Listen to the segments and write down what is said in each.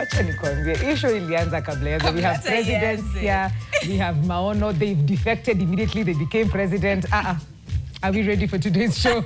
Wacha nikwambie, issue ilianza kabla ya. We have presidents here, we have Maono, they've defected immediately, they became president. Are we ready for today's show?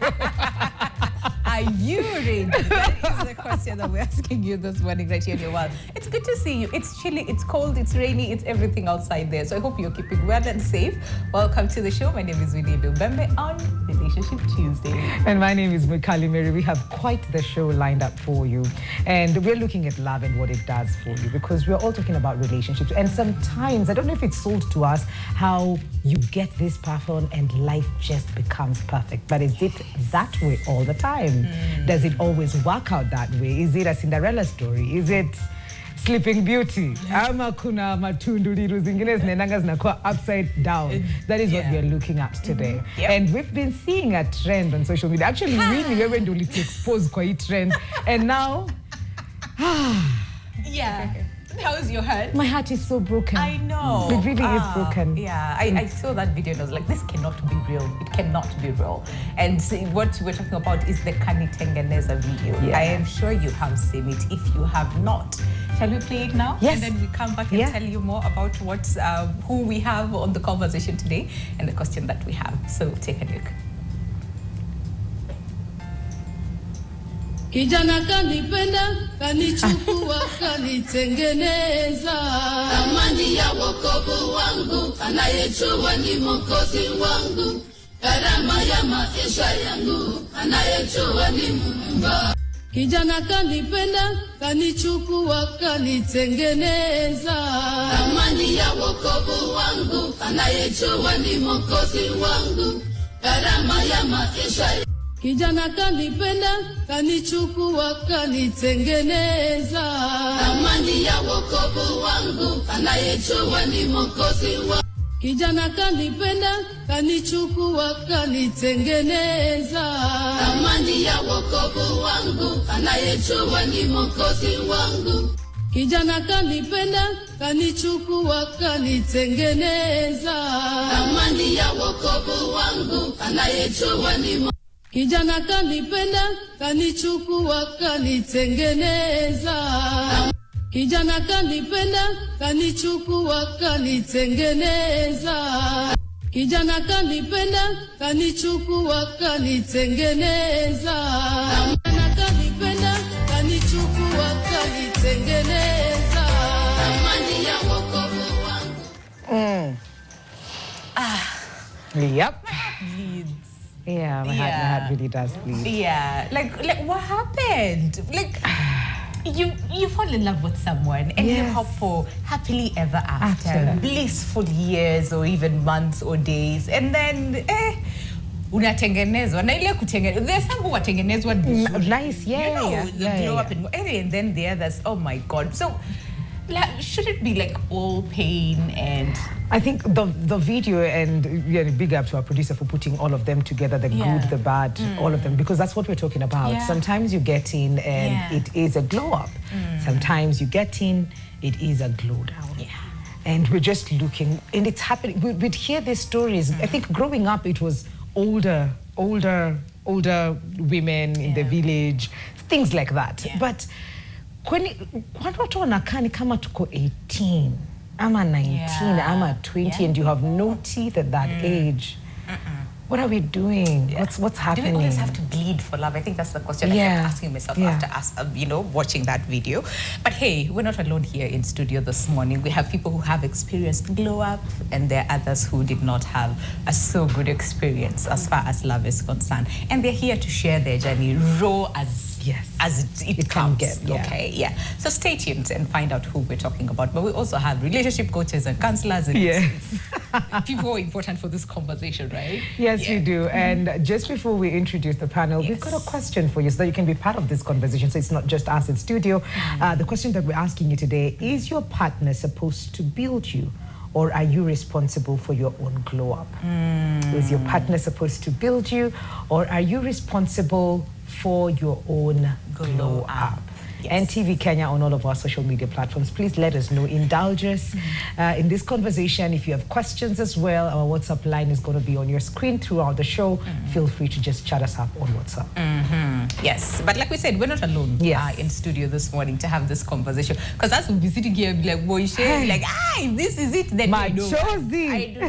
Are you ready? That is the question that we're asking you this morning right here in your world. It's good to see you. It's chilly, it's cold, it's rainy, it's everything outside there. So I hope you're keeping well and safe. Welcome to the show. My name is Winnie Bembe on Relationship Tuesday. And my name is Complementary. We have quite the show lined up for you. And we're looking at love and what it does for you, because we're all talking about relationships. And sometimes, I don't know if it's sold to us how you get this person and life just becomes perfect. But is it that way all the time? Does it always work out that way? Is it a Cinderella story? Is it Sleeping Beauty? Ama kuna matundu liru zingine zinenanga zinakuwa upside down. That is what we are looking at today. And we've been seeing a trend on social media. Actually, really, wewe ndio ulituexpose kwa hii trend. And now, How's your heart? My heart is so broken. I know. It really is broken. Yeah, I saw that video and I was like, this cannot be real. It cannot be real. And what we're talking about is the Kanitengeneza video. Yeah. I am sure you have seen it. If you have not, shall we play it now? Yes. And then we come back and tell you more about who we have on the conversation today and the question that we have. So take a look. Kijana kanipenda, kanichukua, kanitengeneza. Amani ya wokovu wangu, anayejua ni Mwokozi wangu. Gharama ya maisha yangu, anayejua ni Muumba. Kijana kanipenda, kanichukua, kanitengeneza. Amani ya wokovu wangu, anayejua ni Mwokozi wangu. Gharama ya maisha yangu. Kijana kanipenda, kanichukua, kanitengeneza. Amani ya wokovu wangu, anayejua ni Mwokozi wangu. Kijana kanipenda, kanichukua, kanitengeneza. Amani ya wokovu wangu, anayejua ni Mwokozi wangu. Kijana kanipenda, kanichukua, kanitengeneza. Amani ya wokovu wangu, anayejua ni Mwokozi. Kijana kanipenda, kanichukua, kanitengeneza. Kijana kanipenda, kanichukua, kanitengeneza. Kijana kanipenda, kanichukua, kanitengeneza. Kijana kanipenda, kanichukua, kanitengeneza. Amani ya wokovu wangu. Yep. Bleeds. Yeah, my heart really does bleed. Yeah, like what happened? Like you fall in love with someone and you hope for happily ever after, blissful years or even months or days, and then unatengenezwa na ile kutengenezwa. There's some who watengenezwa nice, grow up and then the others, oh my God. So should it be like all pain? And I think the video, and big up to our producer for putting all of them together, the good, the bad, all of them, because that's what we're talking about. Sometimes you get in and it is a glow up. Sometimes you get in, it is a glow down. And we're just looking, and it's happening. We'd hear these stories. I think growing up, it was older women in the village, things like that. But when watu wanakaa ni kama tuko 18 ama 19 ama 20 and you have no teeth at that age, what are we doing? What's happening? Do we always have to bleed for love? I think that's the question I kept asking myself after watching that video. But hey, we're not alone here in studio this morning. We have people who have experienced glow up, and there are others who did not have a so good experience as far as love is concerned. And they're here to share their journey raw as it comes. So stay tuned and find out who we're talking about. But we also have relationship coaches and counselors and people who are important for this conversation, right? Yes, we do. And just before we introduce the panel, we've got a question for you so that you can be part of this conversation. So it's not just us in studio. The question that we're asking you today: is your partner supposed to build you, or are you responsible for your own glow up? Is your partner supposed to build you, or are you responsible for your own glow up? and TV Kenya on all of our social media platforms. Please let us know. Indulge us in this conversation. If you have questions as well, our WhatsApp line is going to be on your screen throughout the show. Feel free to just chat us up on WhatsApp. Yes, but like we said, we're not alone in studio this morning to have this conversation. Because as we'll be sitting here, be like, boy, like, if this is it, then I do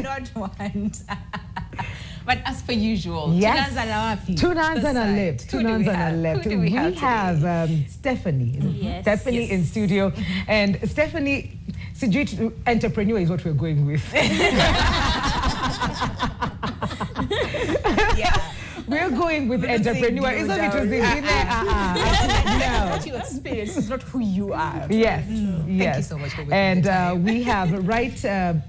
not want. But as per usual, two nuns and a left. Two nuns and a left. We have Stephanie. Yes. Stephanie in studio. And Stephanie, entrepreneur is what we're going with. We're going with entrepreneur. It's not because they what you experience is not who you are. Yes. Thank you so much for And we have right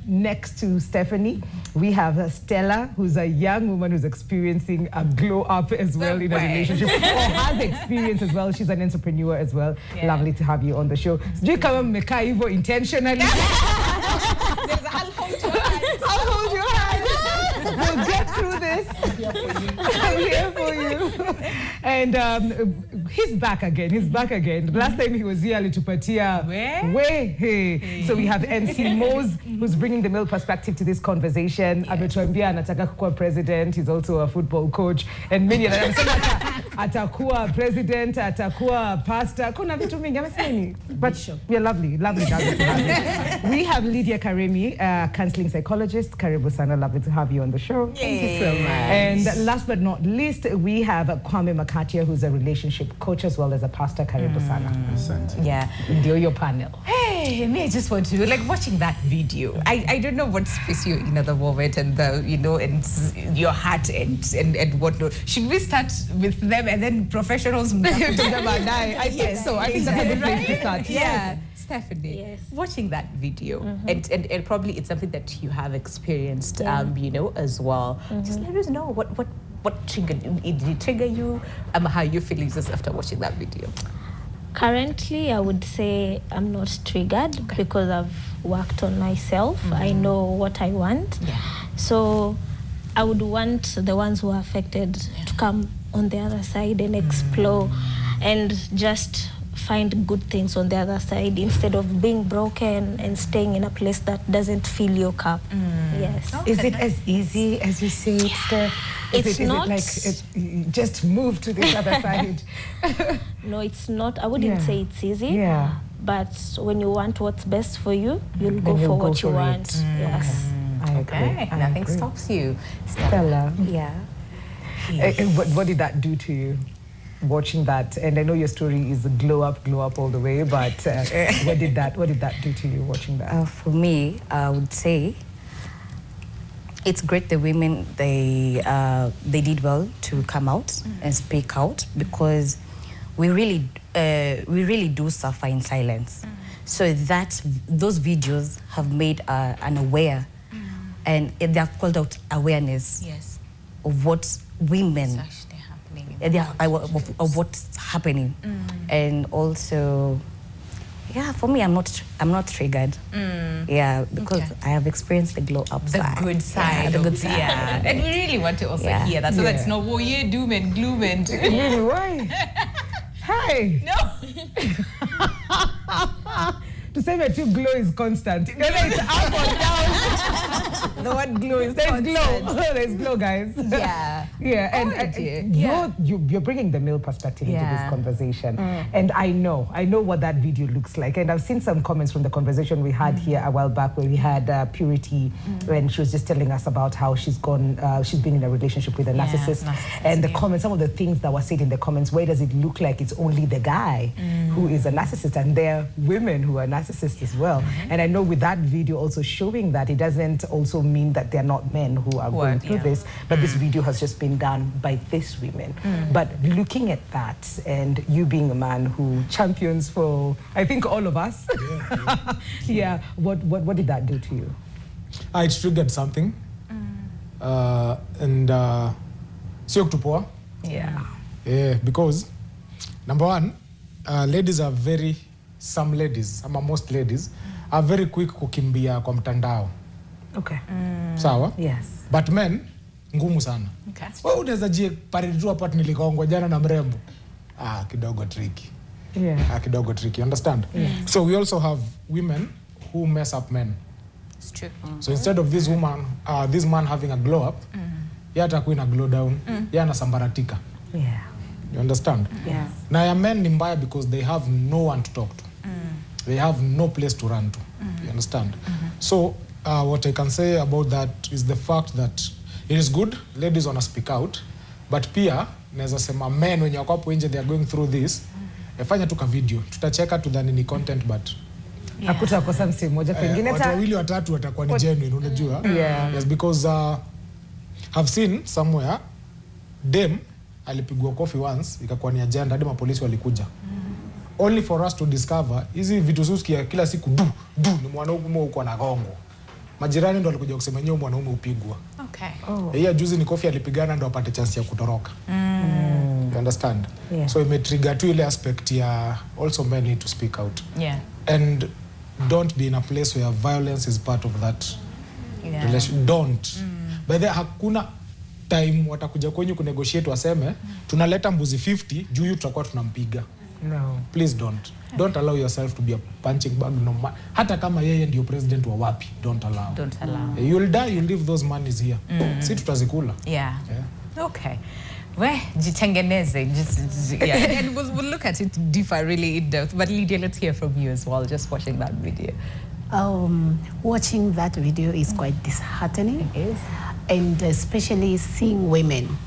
next to Stephanie, we have Stella, who's a young woman who's experiencing a glow up as well in a relationship, or has experience as well. She's an entrepreneur as well. Lovely to have you on the show. Do you come and intentionally? I'll hold your hand. We'll get through this. I'm here for you. And he's back again. The last time he was here, Litupatia. Where? So we have MC Mose, who's bringing the male perspective to this conversation. Ametuambia anataka kuwa president. He's also a football coach. And many of them atakuwa president, atakuwa pastor. Kuna vitu mingi amesema. But we're lovely to have you. We have Lydia Karemi, counseling psychologist. Karibu sana, lovely to have you on the show. Thank you so much. And last but not least, we have Kwame Makatia, who's a relationship coach as well as a pastor. Karibu sana. Yeah. Do your panel. Hey, me, I just want to, like, watching that video. I don't know what space you're in at the moment, and the, and your heart and whatnot. Should we start with them and then professionals? I think so. I think that's a good place to start. Yeah. Stephanie, watching that video, and probably it's something that you have experienced, as well. Just let us know what triggered. Did it trigger you? How you feeling just after watching that video? Currently, I would say I'm not triggered because I've worked on myself. I know what I want. So I would want the ones who are affected to come on the other side and explore and just find good things on the other side instead of being broken and staying in a place that doesn't fill your cup. Yes. Is it as easy as you say it, Steph? It's not. Is it like just move to this other side? No, it's not. I wouldn't say it's easy. Yeah. But when you want what's best for you, you'll go for what you want. Yes. I agree. Nothing stops you. Stella. Yeah. What did that do to you? Watching that, and I know your story is glow up all the way, but what did that do to you watching that? For me, I would say it's great the women they did well to come out and speak out, because we really do suffer in silence. So that those videos have made an aware, and they have called out awareness of what women. Of what's happening, and also, for me, I'm not triggered. Because I have experienced the glow up side, good side, the good side. Yeah, and we really want to also hear that, so that's no doom and gloom and. Why? Hey. No. To say that your glow is constant. It's up or down. The word glow is There's glow. There's glow, guys. Yeah. And you're bringing the male perspective into this conversation. And I know what that video looks like. And I've seen some comments from the conversation we had here a while back, where we had Purity, when she was just telling us about how she's been in a relationship with a narcissist. And the comments, some of the things that were said in the comments, where does it look like it's only the guy who is a narcissist, and there are women who are narcissists as well. And I know with that video also showing that, it doesn't also mean that they're not men who are going through this, but this video has just been done by these women. But looking at that, and you being a man who champions for, I think, all of us, what did that do to you? It triggered something, and sio kitu poa. Because number one, ladies are some ladies, most ladies are very quick kukimbia kwa mtandao. Okay. Sawa? Yes. But men, ngumu sana. Okay. Wewe unaweza je paridi tu hapa nilikongwa jana na mrembo. Kidogo tricky. kidogo tricky, understand? So we also have women who mess up men. It's true. So instead of this man having a glow up, yeye atakuwa ina glow down, yeye anasambaratika. You understand? Na ya men ni mbaya because they have no one to talk to. They have no place to run to. You understand? So what I can say about that is the fact that it is good ladies wanna speak out, but pia naweza sema men when wako hapo nje they are going through this, fanya tu ka video, tutacheka tu than ni content, but hakutakosa msemo moja pengine watu wawili watatu watakuwa ni genuine, unajua? Yes, because I've seen somewhere dem alipigwa kofi once ikakuwa ni agenda hadi mapolisi walikuja. Only for us to discover hizi vitu susikia kila siku ni mwanaume uko na gongo. Majirani ndo walikuja kusema nyewe mwanaume upigwa. Okay. Yeye juzi ni kofi alipigana ndo apate chance ya kutoroka. You understand? So it trigger tu ile aspect ya also men need to speak out. And don't be in a place where violence is part of that relation. Don't. By the hakuna time watakuja kwenye kunegotiate waseme tunaleta mbuzi 50 juu yu tutakuwa tunampiga. No. Please don't. Don't allow yourself to be a punching bag. No, hata kama yeye ndio president wa wapi, don't allow. You'll die, you'll leave those monies here. Si tutazikula. Okay. Well, Kanitengeneza, and we'll look at it deeper, really in depth. But Lydia, let's hear from you as well, just watching that video. Watching that video is quite disheartening. It is. And especially seeing women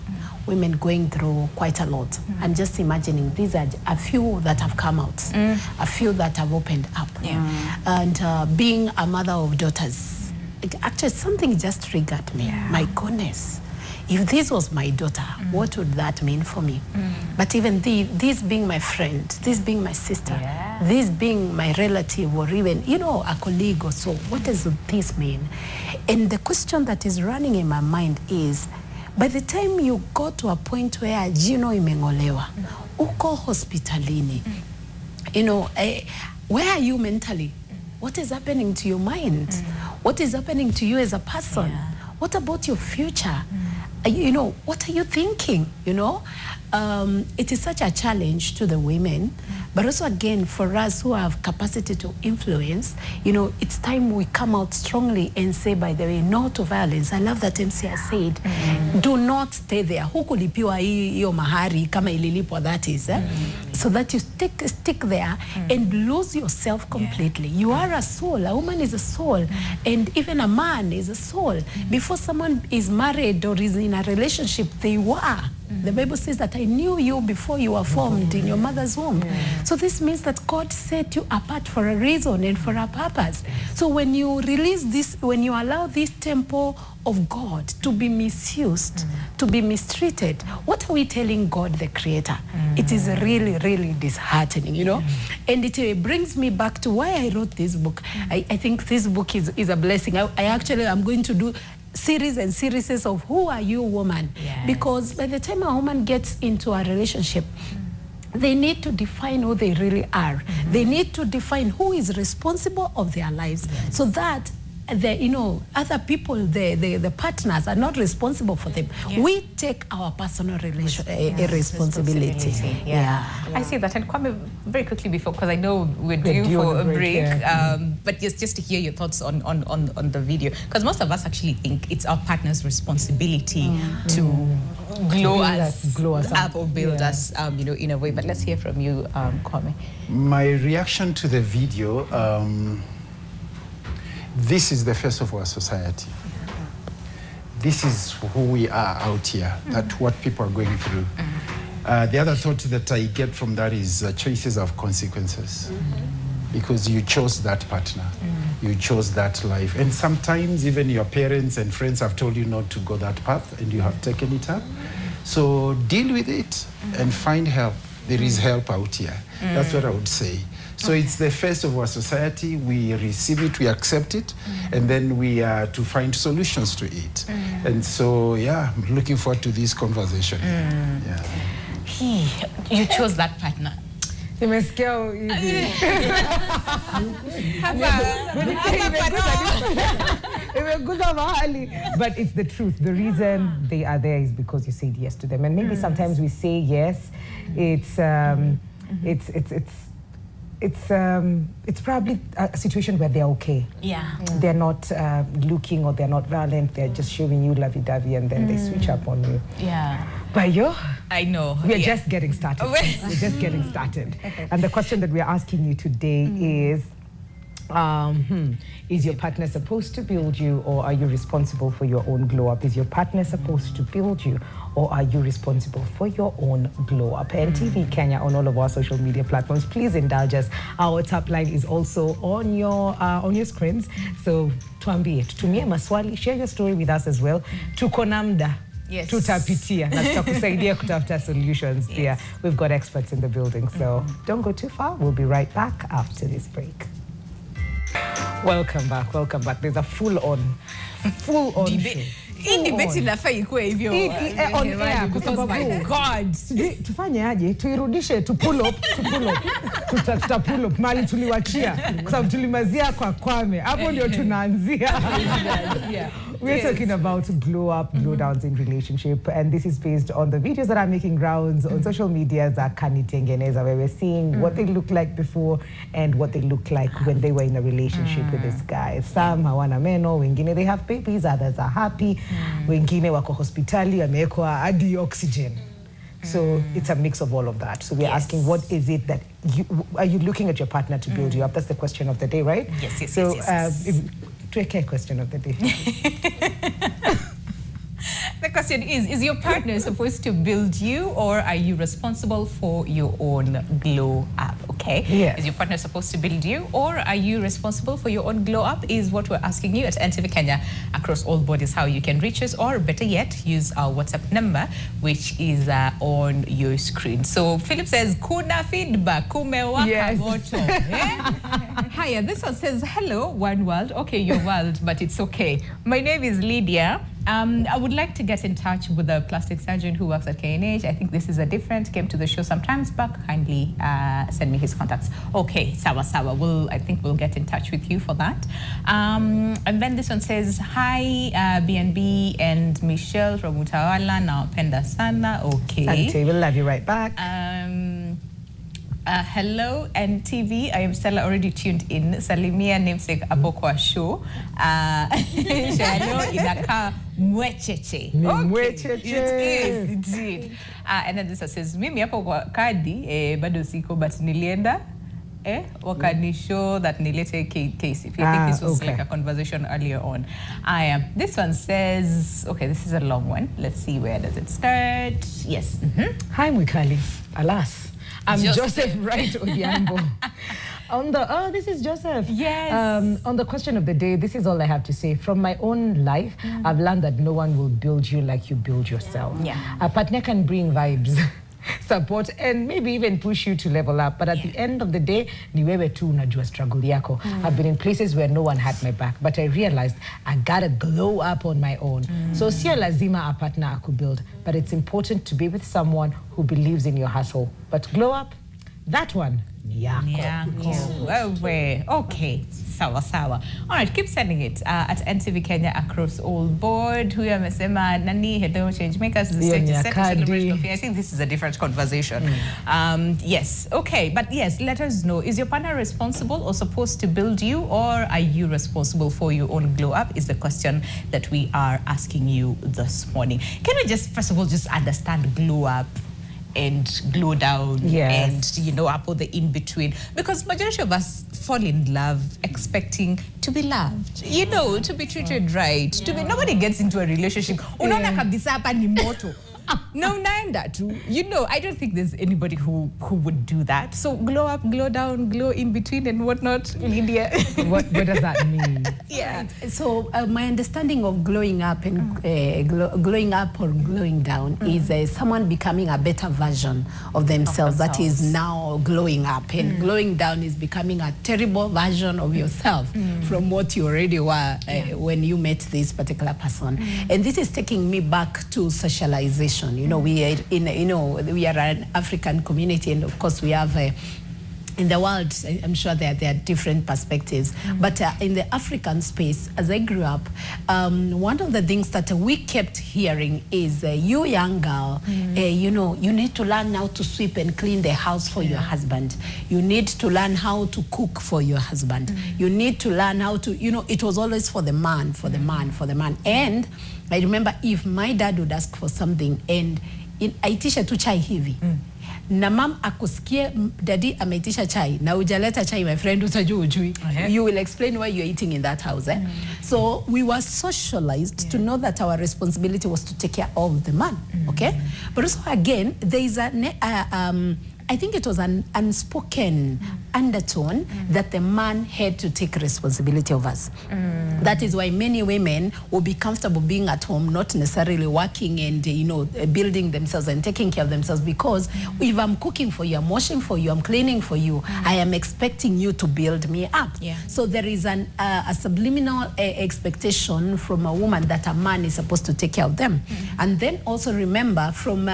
going through quite a lot. I'm just imagining these are a few that have come out, a few that have opened up. And being a mother of daughters, actually something just triggered me. My goodness. If this was my daughter, what would that mean for me? But even this being my friend, this being my sister, this being my relative, or even, a colleague or so, what does this mean? And the question that is running in my mind is, by the time you go to a point where imengolewa, uko hospitalini, where are you mentally? What is happening to your mind? What is happening to you as a person? What about your future? What are you thinking? It is such a challenge to the women, but also again for us who have capacity to influence, it's time we come out strongly and say, by the way, no to violence. I love that MC has said, do not stay there. Hukulipiwa hiyo mahari kama ililipwa, that is. So that you stick there and lose yourself completely. You are a soul. A woman is a soul. And even a man is a soul. Before someone is married or is in a relationship, they were. The Bible says that I knew you before you were formed in your mother's womb. So this means that God set you apart for a reason and for a purpose. So when you release this, when you allow this temple of God to be misused, to be mistreated, what are we telling God, the Creator? It is really, really disheartening, And it brings me back to why I wrote this book. I think this book is a blessing. I'm going to do series and series of Who Are You, Woman? Because by the time a woman gets into a relationship, they need to define who they really are. They need to define who is responsible of their lives, so that other people, the partners are not responsible for them. We take our personal responsibility. I see that. And Kwame, very quickly before, because I know we're due for a break, but just to hear your thoughts on the video, because most of us actually think it's our partner's responsibility to glow us up or build us, in a way. But let's hear from you, Kwame. My reaction to the video. This is the face of our society. This is who we are out here, that what people are going through. The other thought that I get from that is choices of consequences. Because you chose that partner, you chose that life. And sometimes even your parents and friends have told you not to go that path, and you have taken it up. So deal with it and find help. There is help out here. That's what I would say. So it's the face of our society. We receive it, we accept it, and then we are to find solutions to it. And so, I'm looking forward to this conversation. You chose that partner. But it's the truth. The reason they are there is because you said yes to them. And maybe sometimes we say yes, it's it's probably a situation where they're okay. Yeah. They're not looking, or they're not violent. They're just showing you lovey-dovey, and then they switch up on you. Yeah. But I know. we're just getting started. We're just getting started. And the question that we're asking you today is your partner supposed to build you, or are you responsible for your own glow up? Is your partner supposed to build you, or are you responsible for your own glow up? And TV Kenya on all of our social media platforms, please indulge us. Our WhatsApp line is also on your screens. So tuambie, tutumie maswali, share your story with us as well. Tuko na muda. Yes. Tutapitia na tutakusaidia kutafuta solutions. Yes. Yeah, we've got experts in the building, so don't go too far. We'll be right back after this break. Welcome back, welcome back. There's a full-on show. Hii debate inafaa ikuwe hivyo on air, kwa sababu my God. Tufanye aje? Tuirudishe, tu pull up. Tuta pull up mali tuliwachia. Kwa sababu tulimazia kwa Kwame. Hapo ndio tunaanzia. We're talking about glow up, glow downs in relationship, and this is based on the videos that are making rounds on social media that Kanitengeneza, where we're seeing what they look like before and what they look like when they were in a relationship with this guy. Some hawana meno, wengine they have babies, others are happy, wengine wako hospitali, wamewekwa hadi oxygen. So it's a mix of all of that. So we're asking, what is it that are you looking at your partner to build you up? That's the question of the day, right? Yes. So tricky question of the day. The question is your partner supposed to build you, or are you responsible for your own glow up? Okay. Yes. Is your partner supposed to build you, or are you responsible for your own glow up? Is what we're asking you at NTV Kenya across all bodies. How you can reach us, or better yet, use our WhatsApp number, which is on your screen. So Philip says, "Kuna feedback, kumewaka moto." Hiya, this one says, "Hello, one world." Okay, your world, but it's okay. My name is Lydia. I would like to get in touch with a plastic surgeon who works at KNH. I think this is a different, came to the show sometimes back. Kindly send me his contacts. Okay, sawa. I think we'll get in touch with you for that. And then this one says, "Hi, BNB and Michelle from Utawala, nawapenda sana." Okay. Sante, we'll love you right back. Hello NTV, I am Stella, already tuned in. Salimia namesake Abokwa show. Shalo inaka mwecheche. Mwecheche. It is indeed. And then this one says, "Mimi hapo kwa kadi bado siko, but nilienda wakani show that nilete case." If you think this was like a conversation earlier on. This one says, okay, this is a long one. Let's see, where does it start? Yes. Hi Mwikali. Alas. I'm Joseph Wright Odiambo. This is Joseph. Yes. On the question of the day, this is all I have to say. From my own life, I've learned that no one will build you like you build yourself. Yeah. A partner can bring vibes, support, and maybe even push you to level up. But at the end of the day, ni wewe tu unajua struggle yako. I've been in places where no one had my back, but I realized I gotta glow up on my own. So sio lazima a partner akubuild, but it's important to be with someone who believes in your hustle. But glow up, that one, okay, sawa. All right, keep sending it at NTV Kenya across all board. Huyo amesema nani hello change makers, the stage is set to celebration of I think this is a different conversation. Yes, okay, but yes, let us know, is your partner responsible or supposed to build you, or are you responsible for your own glow up, is the question that we are asking you this morning. Can we just first of all just understand glow up and glow down, and upon the in between, because majority of us fall in love expecting to be loved, to be treated right, to be, nobody gets into a relationship unaona kabisa hapa ni moto no naenda tu, I don't think there's anybody who would do that. So glow up, glow down, glow in between and whatnot. Lydia, what does that mean? So my understanding of glowing up and glowing up or glowing down is someone becoming a better version of themselves that is now glowing up, and glowing down is becoming a terrible version of yourself from what you already were when you met this particular person. And this is taking me back to socialization. We are we are an African community, and of course we have in the world, I'm sure there are different perspectives. But in the African space, as I grew up, one of the things that we kept hearing is, you young girl, you know, you need to learn how to sweep and clean the house for your husband. You need to learn how to cook for your husband. You need to learn how to, you know, it was always for the man, for the man, for the man. And I remember if my dad would ask for something and aitisha tu chai hivi, na mam akusikie daddy ameitisha chai na ujaleta chai, my friend, utajua ujui. You will explain why you're eating in that house. So we were socialized to know that our responsibility was to take care of the man. Okay, but also again there is I think it was an unspoken undertone that the man had to take responsibility of us. That is why many women will be comfortable being at home, not necessarily working and, you know, building themselves and taking care of themselves, because if I'm cooking for you, I'm washing for you, I'm cleaning for you, I am expecting you to build me up. So there is a subliminal expectation from a woman that a man is supposed to take care of them. And then also remember from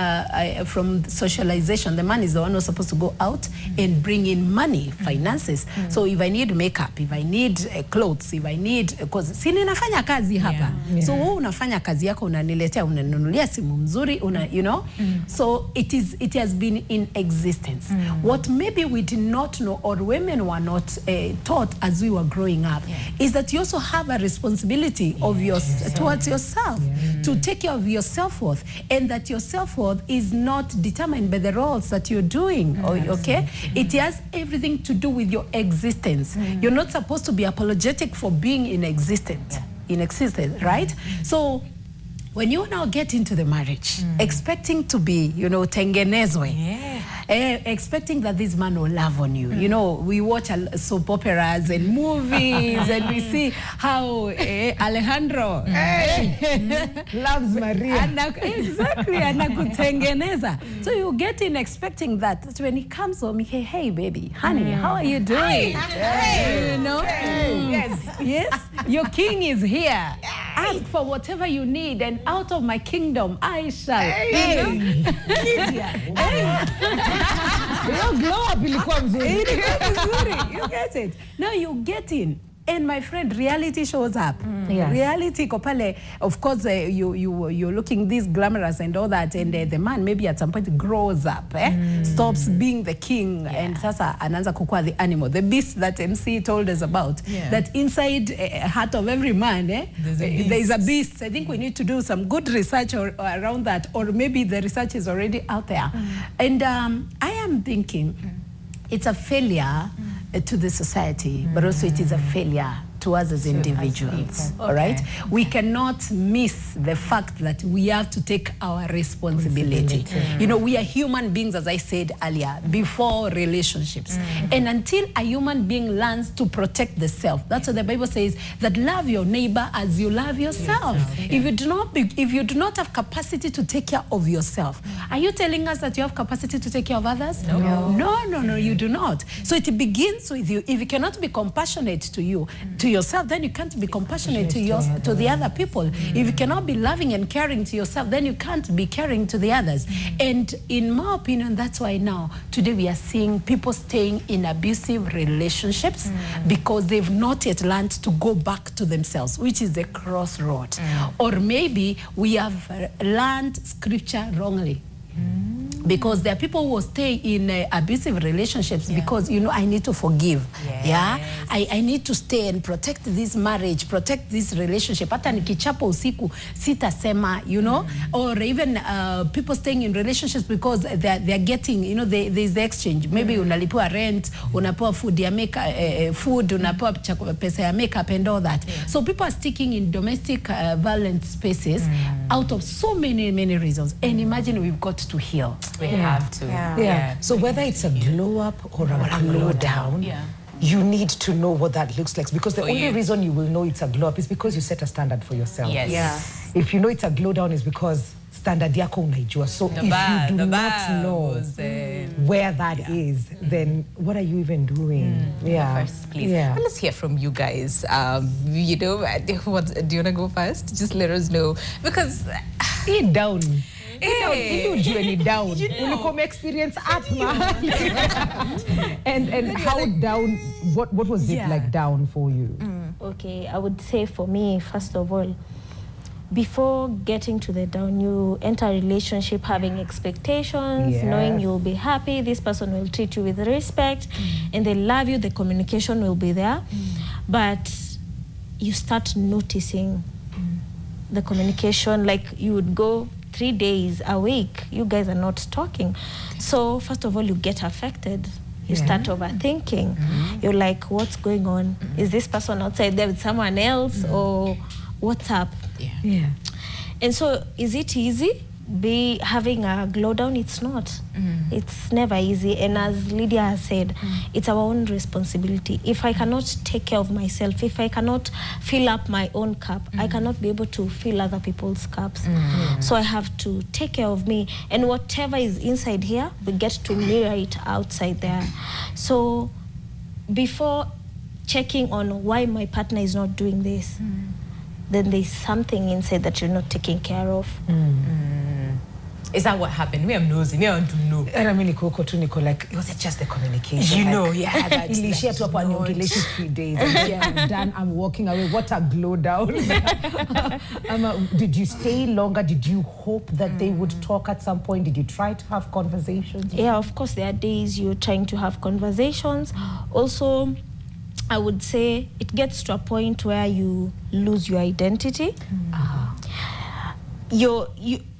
socialization, the man is the one who's supposed to go out and bring in money, finances. So if I need makeup, if I need clothes, if I need, because sini nafanya kazi hapa. So wewe unafanya kazi yako, unaniletea, unanunulia simu mzuri, you know. So it has been in existence. What maybe we did not know, or women were not taught as we were growing up, is that you also have a responsibility of towards yourself, to take care of your self-worth, and that your self-worth is not determined by the roles that you're doing. Okay, it has everything to do with your existence. You're not supposed to be apologetic for being in existence, right? So when you now get into the marriage, expecting to be, you know, tengenezwe, expecting that this man will love on you. You know, we watch soap operas and movies and we see how Alejandro loves Maria. Exactly, anakutengeneza. So you get in expecting that when he comes home, hey baby, honey, how are you doing? You know? Yes, your king is here. Ask for whatever you need, and out of my kingdom I shall. Glow up ilikuwa mzuri. You get it. Now you get in. And my friend, reality shows up. Reality kopale, of course, you're looking this glamorous and all that, and the man maybe at some point grows up, stops being the king, and sasa anaanza kukua the animal, the beast that MC told us about. That inside heart of every man, there is a beast. I think we need to do some good research around that, or maybe the research is already out there. And I am thinking it's a failure to the society, but also it is a failure to us as individuals. All right, we cannot miss the fact that we have to take our responsibility. You know, we are human beings, as I said earlier, before relationships. And until a human being learns to protect the self, that's what the Bible says, that love your neighbor as you love yourself. If you do not have capacity to take care of yourself, are you telling us that you have capacity to take care of others? No, you do not. So it begins with you. If you cannot be compassionate to yourself, then you can't be compassionate to the other people. If you cannot be loving and caring to yourself, then you can't be caring to the others. And in my opinion, that's why now today we are seeing people staying in abusive relationships because they've not yet learned to go back to themselves, which is the crossroad. Or maybe we have learned scripture wrongly. Because there are people who will stay in abusive relationships because, you know, I need to forgive. I need to stay and protect this marriage, protect this relationship. Hata nikichapa usiku sitasema, you know. Or even people staying in relationships because they're getting, you know, there's the exchange. Maybe unalipua rent, unapewa food ya food, unapewa pesa ya makeup and all that. So people are sticking in domestic violent spaces out of so many reasons. And imagine we've got to heal. We have to. So whether it's a glow up or a glow down, you need to know what that looks like, because the only reason you will know it's a glow up is because you set a standard for yourself. If you know it's a glow down, is because standard yako unaijua. So if you do not know where that is, then what are you even doing? First, please. Well, let's hear from you guys. You know, do you want to go first? Just let us know, because down. Hey. You down. You experience up, man. And how down? What was it like down for you? Okay, I would say for me, first of all, before getting to the down, you enter a relationship having expectations, knowing you'll be happy, this person will treat you with respect, and they love you, the communication will be there. But you start noticing the communication, like you would go 3 days a week, you guys are not talking. So first of all, you get affected. You start overthinking. You're like, what's going on? Is this person outside there with someone else, or what's up? And so, is it easy having a glow down? It's not. It's never easy. And as Lydia has said, it's our own responsibility. If I cannot take care of myself, if I cannot fill up my own cup, I cannot be able to fill other people's cups. So I have to take care of me. And whatever is inside here, we get to mirror it outside there. So before checking on why my partner is not doing this, then there's something inside that you're not taking care of. Is that what happened? Me, I'm nosy. Me, I want to know. And I mean, like, was it just the communication? You like, know, that's Ilishia to upon your relationship 3 days. And I'm done. I'm walking away. What a glow down. Did you stay longer? Did you hope that they would talk at some point? Did you try to have conversations? Yeah, of course, there are days you're trying to have conversations. Also, I would say it gets to a point where you lose your identity. You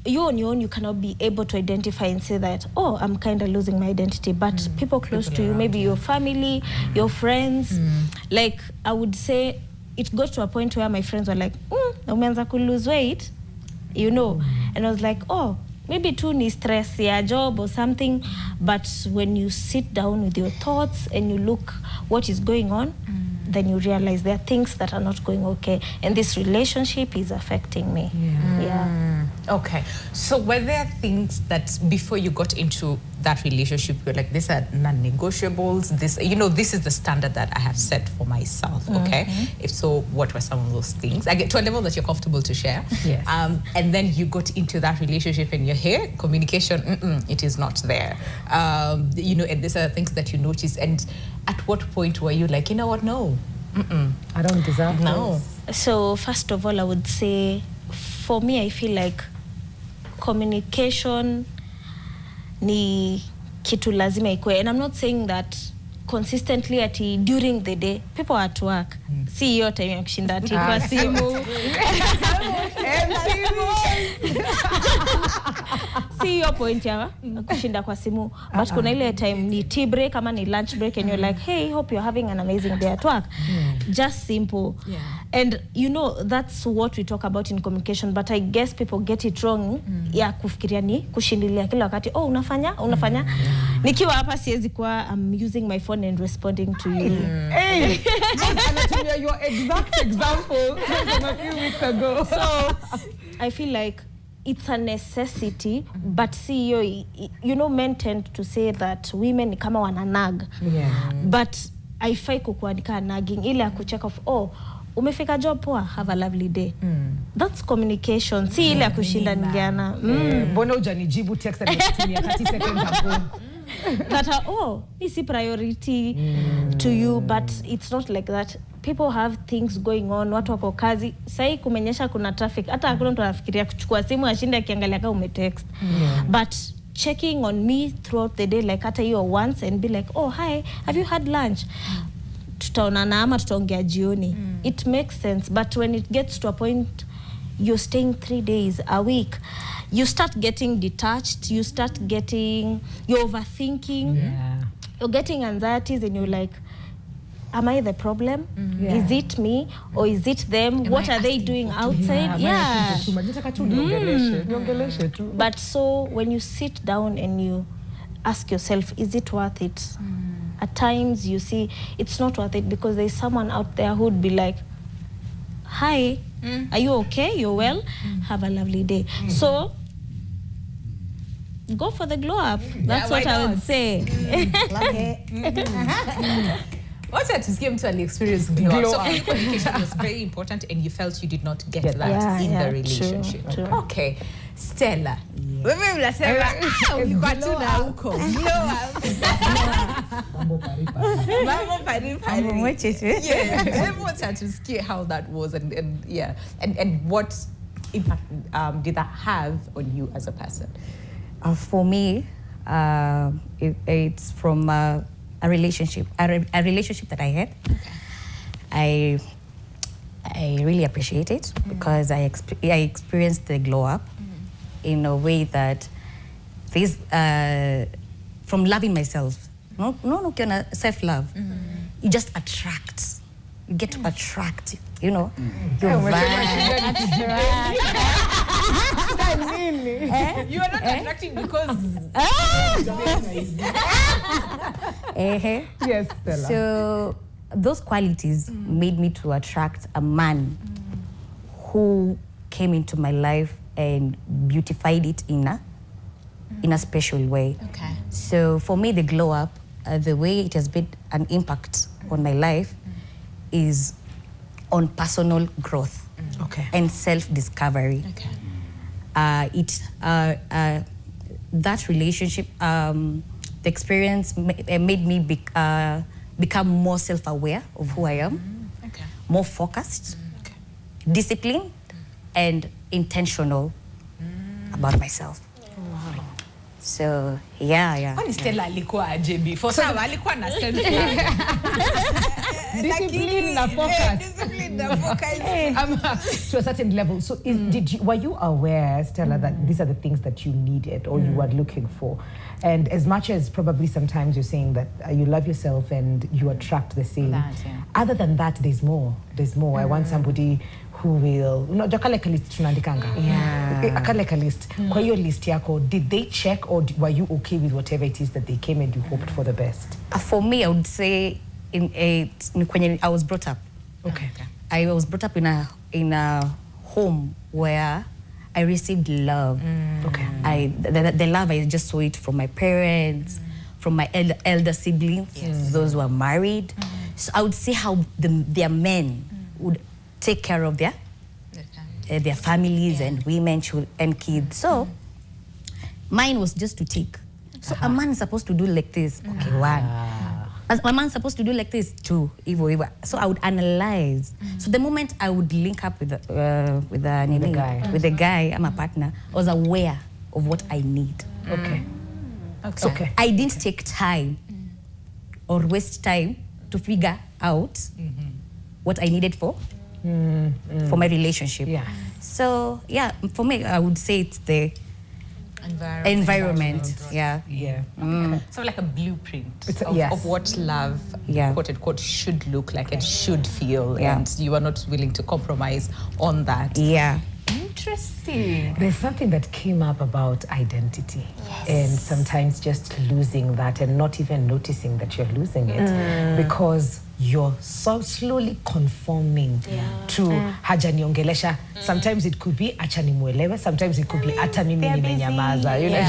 on your own, you cannot be able to identify and say that, oh, I'm kind of losing my identity. But people close to you, maybe your family, your friends, like I would say it got to a point where my friends were like, umeanza ku lose weight, you know. And I was like, oh, maybe too ni stress, job or something. But when you sit down with your thoughts and you look what is going on, then you realize there are things that are not going okay, and this relationship is affecting me. Okay, so were there things that before you got into that relationship you're like, these are non-negotiables, this, you know, this is the standard that I have set for myself? Okay, if so, what were some of those things? I get to a level that you're comfortable to share. And then you got into that relationship and you're here, communication, it is not there. You know, and these are the things that you notice. And at what point were you like, you know what, no, I don't deserve this. So first of all, I would say, for me, I feel like communication ni kitu lazima ikue. And I'm not saying that consistently ati during the day. People are at work. See your time ya kushinda ati kwa simu. See your point ya kushinda kwa simu. But kuna ile time ni tea break ama ni lunch break and you're like, hey, hope you're having an amazing day at work. Just simple. And you know, that's what we talk about in communication, but I guess people get it wrong. Ya kufikiria ni kushindilia kila wakati, oh, unafanya. Nikiwa hapa siwezi kuwa I'm using my phone and responding to you. Hey, anatumia your exact example from a few weeks ago. So I feel like it's a necessity, but see, you know, men tend to say that women ni kama wana nag. But haifai kukuandika nagging ile ya kucheck off, oh, umefika job poa, have a lovely day. That's communication. Si ile ya kushinda ngiana. Mbona hujanijibu text and nitumia 30 seconds hapo. That oh, is a priority to you, but it's not like that. People have things going on, watu wako kazi. Sai kumenyesha kuna traffic. Hata hakuna mtu anafikiria kuchukua simu ashinde akiangalia kama umetext. But checking on me throughout the day, like hata you once and be like, oh, hi, have you had lunch? Tutaonana ama tutaongea jioni. It makes sense, but when it gets to a point you're staying 3 days a week, you start getting detached, you're overthinking, you're getting anxieties, and you're like, am I the problem? Is it me or is it them? What are they doing outside? But so when you sit down and you ask yourself, is it worth it? At times you see it's not worth it because there's someone out there who would be like, hi, are you okay? You're well? Have a lovely day. So go for the glow up. That's what I would say. What's that? Just give him to experience glow up. So communication was very important and you felt you did not get that in the relationship. True. Okay. Stella. Wewe mnasema ulikuwa tu na huko. Glow up. Mambo paripa. Mambo paripa. Yeah. I want to see how that was and what impact did that have on you as a person? For me, it's from a relationship that I had. Okay. I really appreciate it because I experienced the glow up in a way that this from loving myself. No, self-love. You just attract. You get to attract. You know. You are not attracting because. Yes, Stella. So those qualities made me to attract a man who came into my life and beautified it in a special way. Okay. So for me, the glow up, the way it has made an impact on my life is on personal growth and self-discovery. Okay. That relationship, the experience made me become more self-aware of who I am, more focused, disciplined, and intentional about myself. Wow. So, yeah. Kwani Stella alikuwa aje before? Sawa, alikuwa na self-love. Discipline na focus. To a certain level. So were you aware, Stella, that these are the things that you needed or you were looking for? And as much as probably sometimes you're saying that you love yourself and you attract the same, other than that, there's more. There's more. I want somebody who will, jakale ka list tunaandikanga. Akale ka list. Kwa hiyo list yako, did they check or were you okay with whatever it is that they came and you hoped for the best? For me, I would say when I was brought up. Okay. I was brought up in a home where I received love. Okay. The love, I just saw it from my parents, from my elder siblings, those who are married. So I would see how their men would take care of their families and women and kids. So mine was just to take. So a man is supposed to do like this. Okay, one. A man is supposed to do like this, two. So I would analyze. So the moment I would link up with the guy, I'm a partner, I was aware of what I need. Okay. So I didn't take time or waste time to figure out what I needed for my relationship. Yeah. So yeah, for me, I would say it's the environment. Yeah. So like a blueprint yes. of what love, quote unquote, should look like and should feel, and you are not willing to compromise on that. Yeah. Interesting. There's something that came up about identity, and sometimes just losing that and not even noticing that you're losing it because you're so slowly conforming to haja niongelesha. Sometimes it could be acha nimuelewe, sometimes it could be ata mimi nimenyamaza, you know.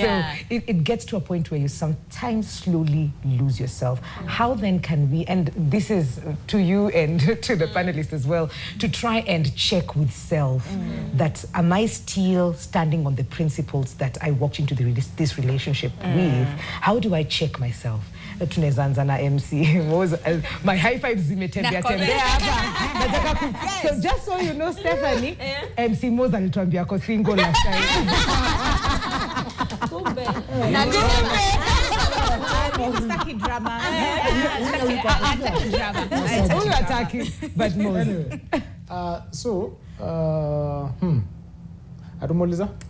So it gets to a point where you sometimes slowly lose yourself. How then can we, and this is to you and to the panelists as well, to try and check with self that am I still standing on the principles that I walked into this relationship with? How do I check myself? Tunezanza na MC. My high five zimetembea hapa. So just so you know, Stephanie, MC Moza alituambia ko single last time. Kumbe. Mimi drama. Attacking, but Moza.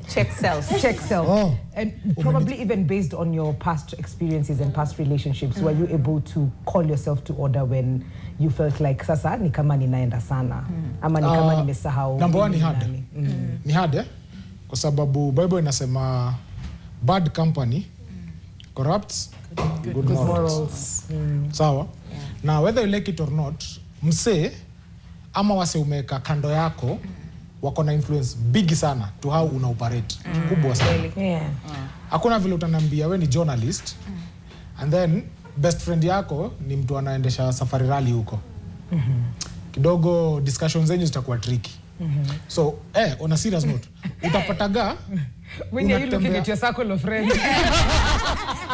Check self. Check self. And probably even based on your past experiences and past relationships, were you able to call yourself to order when you felt like sasa ni kama ninaenda sana ama ni kama nimesahau? Number one, ni hard. Ni hard, kwa sababu Bible inasema bad company corrupts good morals. Sawa? Now whether you like it or not, mse ama wase umeka kando yako wako na influence big sana to how una operate. Kubwa sana. Hakuna vile utanambia we ni journalist and then best friend yako ni mtu anaendesha safari rally huko. Kidogo discussions zenyu zitakuwa tricky. So on a serious note, utapataga when you're looking at your circle of friends.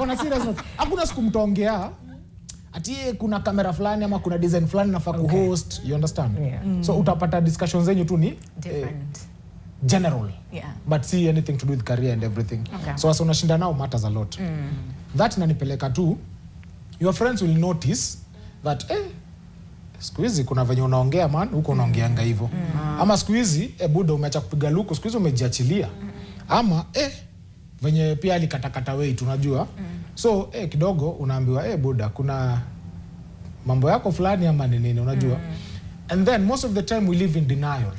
On a serious note, hakuna siku mtaongea ati kuna kamera fulani ama kuna design fulani nafaa kuhost, you understand? So utapata discussions zenyu tu ni different. General. Yeah. But see anything to do with career and everything. So as unashinda nao matters a lot. That inanipeleka tu, your friends will notice that siku hizi kuna venye unaongea man, huko unaongeanga hivyo. Ama siku hizi buda umeacha kupiga luku, siku hizi umejiachilia. Ama venye pia alikatakata weight unajua. So kidogo unaambiwa buda kuna mambo yako fulani ama nini unajua. And then most of the time we live in denial.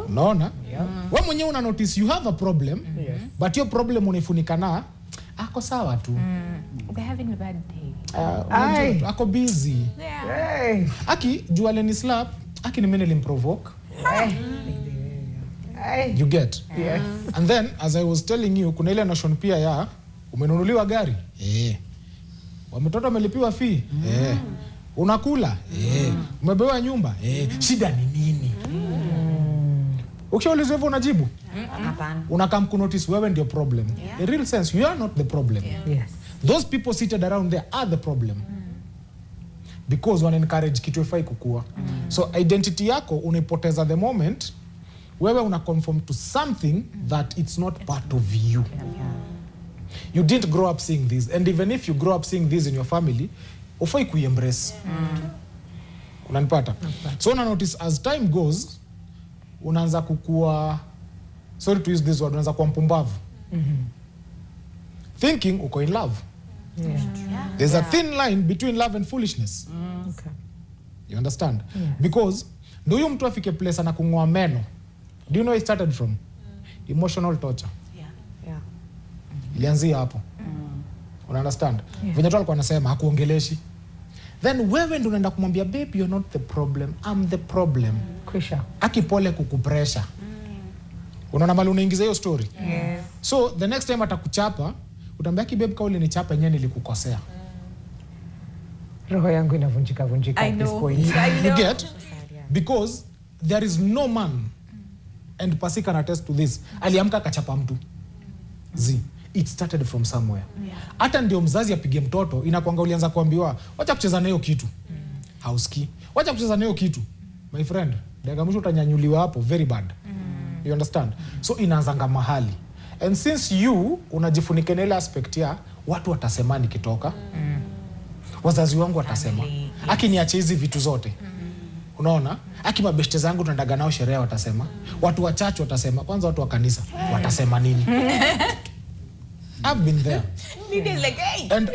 Unaona? Wewe mwenyewe una notice you have a problem, but your problem unifunika na ako sawa tu. They're having a bad day. Ako busy. Aki jua leni slap, aki ni mimi nilimprovoke. You get? Yes. And then as I was telling you, kuna ile notion pia ya umenunuliwa gari? Wametoto wamelipiwa fee? Unakula? Umebewa nyumba? Shida ni nini? Ukishaulizwa hivyo unajibu? Hapana. Unakam kunotice wewe ndio problem. In real sense, you are not the problem. Yes. Those people seated around there are the problem. Because wana encourage kitu ifai kukua. So identity yako unaipoteza the moment wewe una conform to something that it's not part of you. You didn't grow up seeing this, and even if you grow up seeing this in your family, ufai kuembrace. Unanipata? So una notice as time goes, unaanza kukua, sorry to use this word, unaanza kuwa mpumbavu. Thinking uko in love. There's a thin line between love and foolishness. Okay. You understand? Because do huyu mtu afike place na kung'oa meno. Do you know it started from? Emotional torture. Ilianzia hapo. Una understand? Venye tu alikuwa anasema hakuongeleshi. Then wewe ndio unaenda kumwambia babe, you're not the problem, I'm the problem. Krisha. Akipole kukupresha. Unaona mali unaingiza hiyo story. So the next time atakuchapa, utamwambia babe kauli ni chapa yenyewe nilikukosea. Roho yangu inavunjika at this point. You get? Because there is no man, and Pasi can attest to this, aliamka kachapa mtu. It started from somewhere. Hata ndio mzazi apige mtoto, inakuanga ulianza kuambiwa, wacha kucheza na hiyo kitu. Hauski. Wacha kucheza na hiyo kitu. My friend, daga mwisho utanyanyuliwa hapo very bad. You understand? So inaanzanga mahali. And since you unajifunika na ile aspect ya watu watasema nikitoka. Wazazi wangu watasema. Aki niache hizi vitu zote. Unaona? Aki mabeshte zangu tunaendaga nao sherehe watasema. Watu wachache watasema. Kwanza watu wa kanisa watasema nini? I've been there. And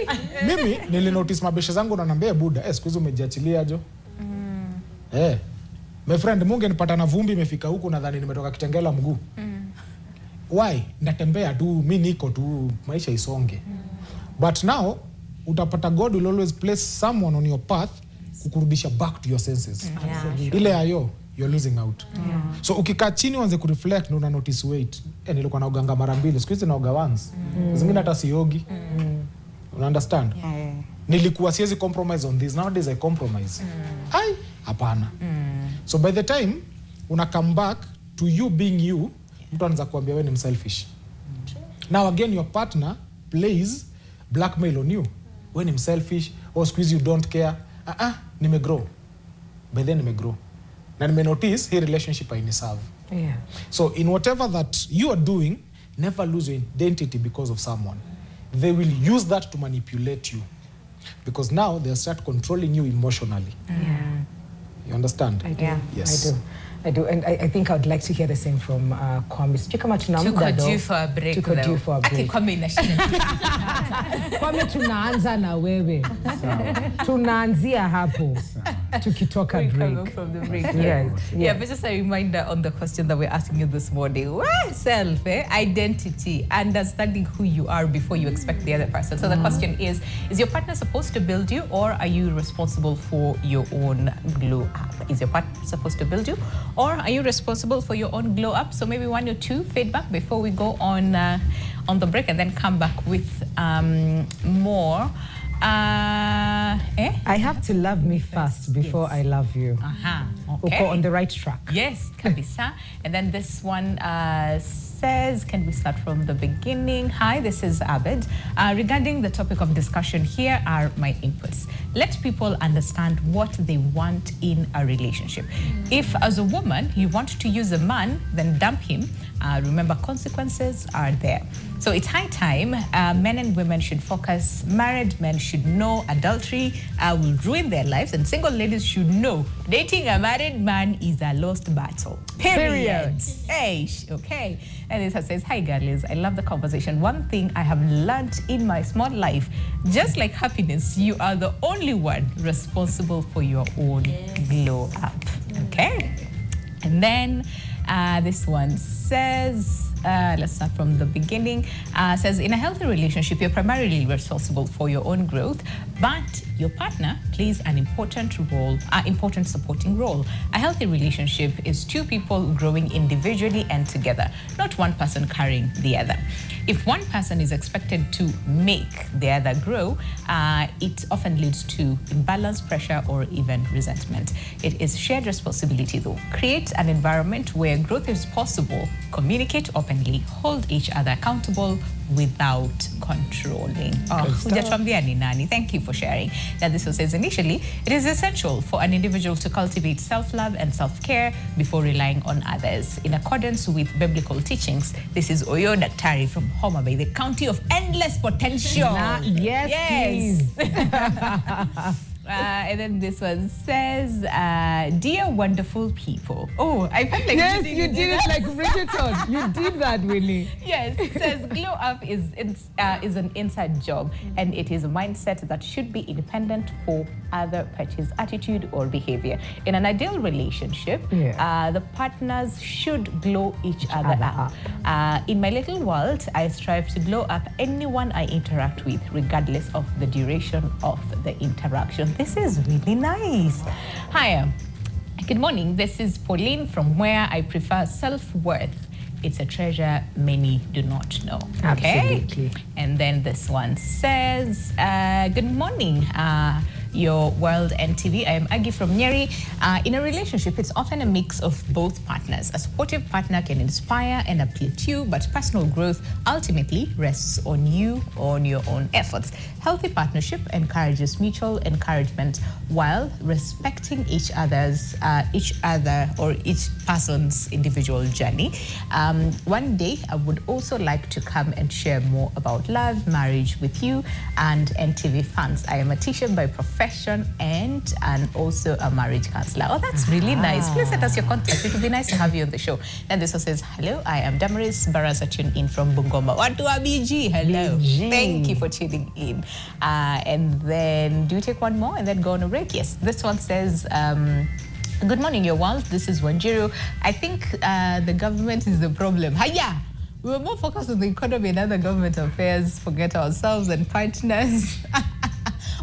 mimi nilinotice mabeshte zangu wananiambia buda, siku hizo umejiachilia jo. My friend, Mungu nipata na vumbi imefika huku nadhani nimetoka Kitengela mguu. Why? Natembea tu, mimi niko tu, maisha isonge. But now utapata God will always place someone on your path kukurudisha back to your senses. Ile ayo you're losing out. So ukikaa chini uanze kureflect na una notice wait. Nilikuwa naoganga mara mbili, siku hizi naoga once. Zingine hata siogi. Una understand? Nilikuwa siwezi compromise on this. Nowadays I compromise. Hapana. So by the time una come back to you being you, mtu anaanza kuambia wewe ni selfish. Now again your partner plays blackmail on you. Wewe ni selfish, or squeeze you don't care. Nimegrow. By then nimegrow. Na nimenotice hii relationship hainiserve. So in whatever that you are doing, never lose your identity because of someone. They will use that to manipulate you. Because now they'll start controlling you emotionally. You understand? I do. Yes. I do. And I think I would like to hear the same from Kwame. Tuko due for a break. Aki Kwame inashinda. Kwame tunaanza na wewe. Tunaanzia hapo. Tukitoka break. From the break. Yeah, but just a reminder on the question that we're asking you this morning. Self, identity, understanding who you are before you expect the other person. So the question is your partner supposed to build you, or are you responsible for your own glow up? Is your partner supposed to build you, or are you responsible for your own glow up? So maybe 1 or 2 feedback before we go on the break, and then come back with more. I have to love me first before I love you. Okay, on the right track. Yes, kabisa. And then this one says, can we start from the beginning? Hi, this is Abed. Regarding the topic of discussion, here are my inputs. Let people understand what they want in a relationship. If as a woman you want to use a man, then dump him. Remember, consequences are there. So it's high time men and women should focus. Married men should know adultery will ruin their lives, and single ladies should know dating a married man is a lost battle. Period. Hey, okay. And it says, hi girlies, I love the conversation. One thing I have learned in my small life, just like happiness, you are the only one responsible for your own glow up. Okay. And then this one says, let's start from the beginning. Says, in a healthy relationship, you're primarily responsible for your own growth, but your partner plays an important supporting role. A healthy relationship is two people growing individually and together, not one person carrying the other. If one person is expected to make the other grow, it often leads to imbalance, pressure, or even resentment. It is shared responsibility, though. Create an environment where growth is possible. Communicate openly. Hold each other accountable without controlling. Hujatuambia ni nani. Thank you for sharing. Now, this one says, initially, it is essential for an individual to cultivate self-love and self-care before relying on others. In accordance with biblical teachings, this is Oyo Daktari from Homa Bay, the county of endless potential. Yes. And then this one says, dear wonderful people. Oh, I felt like yes, you did it like Bridgerton. You did that, Winnie. Yes, it says glow up is an inside job, and it is a mindset that should be independent for other parties' attitude or behavior. In an ideal relationship, the partners should glow each other up. In my little world, I strive to glow up anyone I interact with, regardless of the duration of the interaction. This is really nice. Hi, good morning. This is Pauline from where I prefer self-worth. It's a treasure many do not know. Okay? Absolutely. And then this one says, good morning, your world and TV. I am Aggie from Nyeri. In a relationship, it's often a mix of both partners. A supportive partner can inspire and uplift you, but personal growth ultimately rests on you, on your own efforts. Healthy partnership encourages mutual encouragement while respecting each other or each person's individual journey. One day, I would also like to come and share more about love, marriage with you and NTV fans. I am a teacher by profession and also a marriage counselor. Oh, that's really nice. Please send us your contact. It would be nice to have you on the show. And this one says, hello, I am Damaris Barasa, tune in from Bungoma. Watua BG, hello. BG. Thank you for tuning in. And then do you take one more and then go on a break? Yes, this one says, good morning, your world. This is Wanjiru. I think the government is the problem. Hiya! We were more focused on the economy and other government affairs, forget ourselves and partners.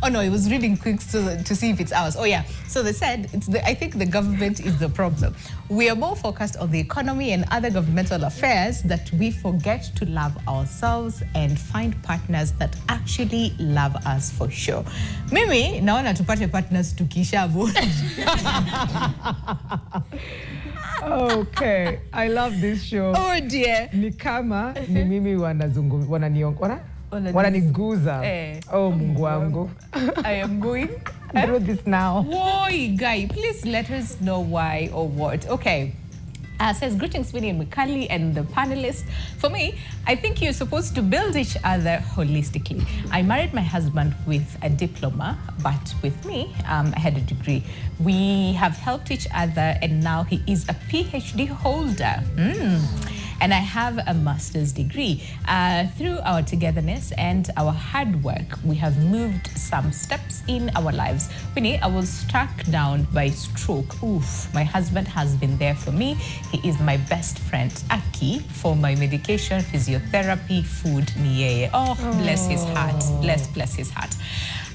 Oh no, I was reading quick to see if it's ours. Oh yeah, so they said, I think the government is the problem. We are more focused on the economy and other governmental affairs that we forget to love ourselves and find partners that actually love us for sure. Mimi, naona tupate partners tukishabu. Okay, I love this show. Oh dear. Ni kama ni mimi wananiguza. Oh, Mungu wangu. I am going through this now. Boy, guy, please let us know why or what. Okay. Says, greetings, Winnie and Mikali and the panelists. For me, I think you're supposed to build each other holistically. I married my husband with a diploma, but with me, I had a degree. We have helped each other, and now he is a PhD holder. And I have a master's degree. Through our togetherness and our hard work, we have moved some steps in our lives. Winnie, I was struck down by stroke. Oof, my husband has been there for me. He is my best friend. Aki, for my medication, physiotherapy, food, niye. Oh, bless his heart. Bless his heart.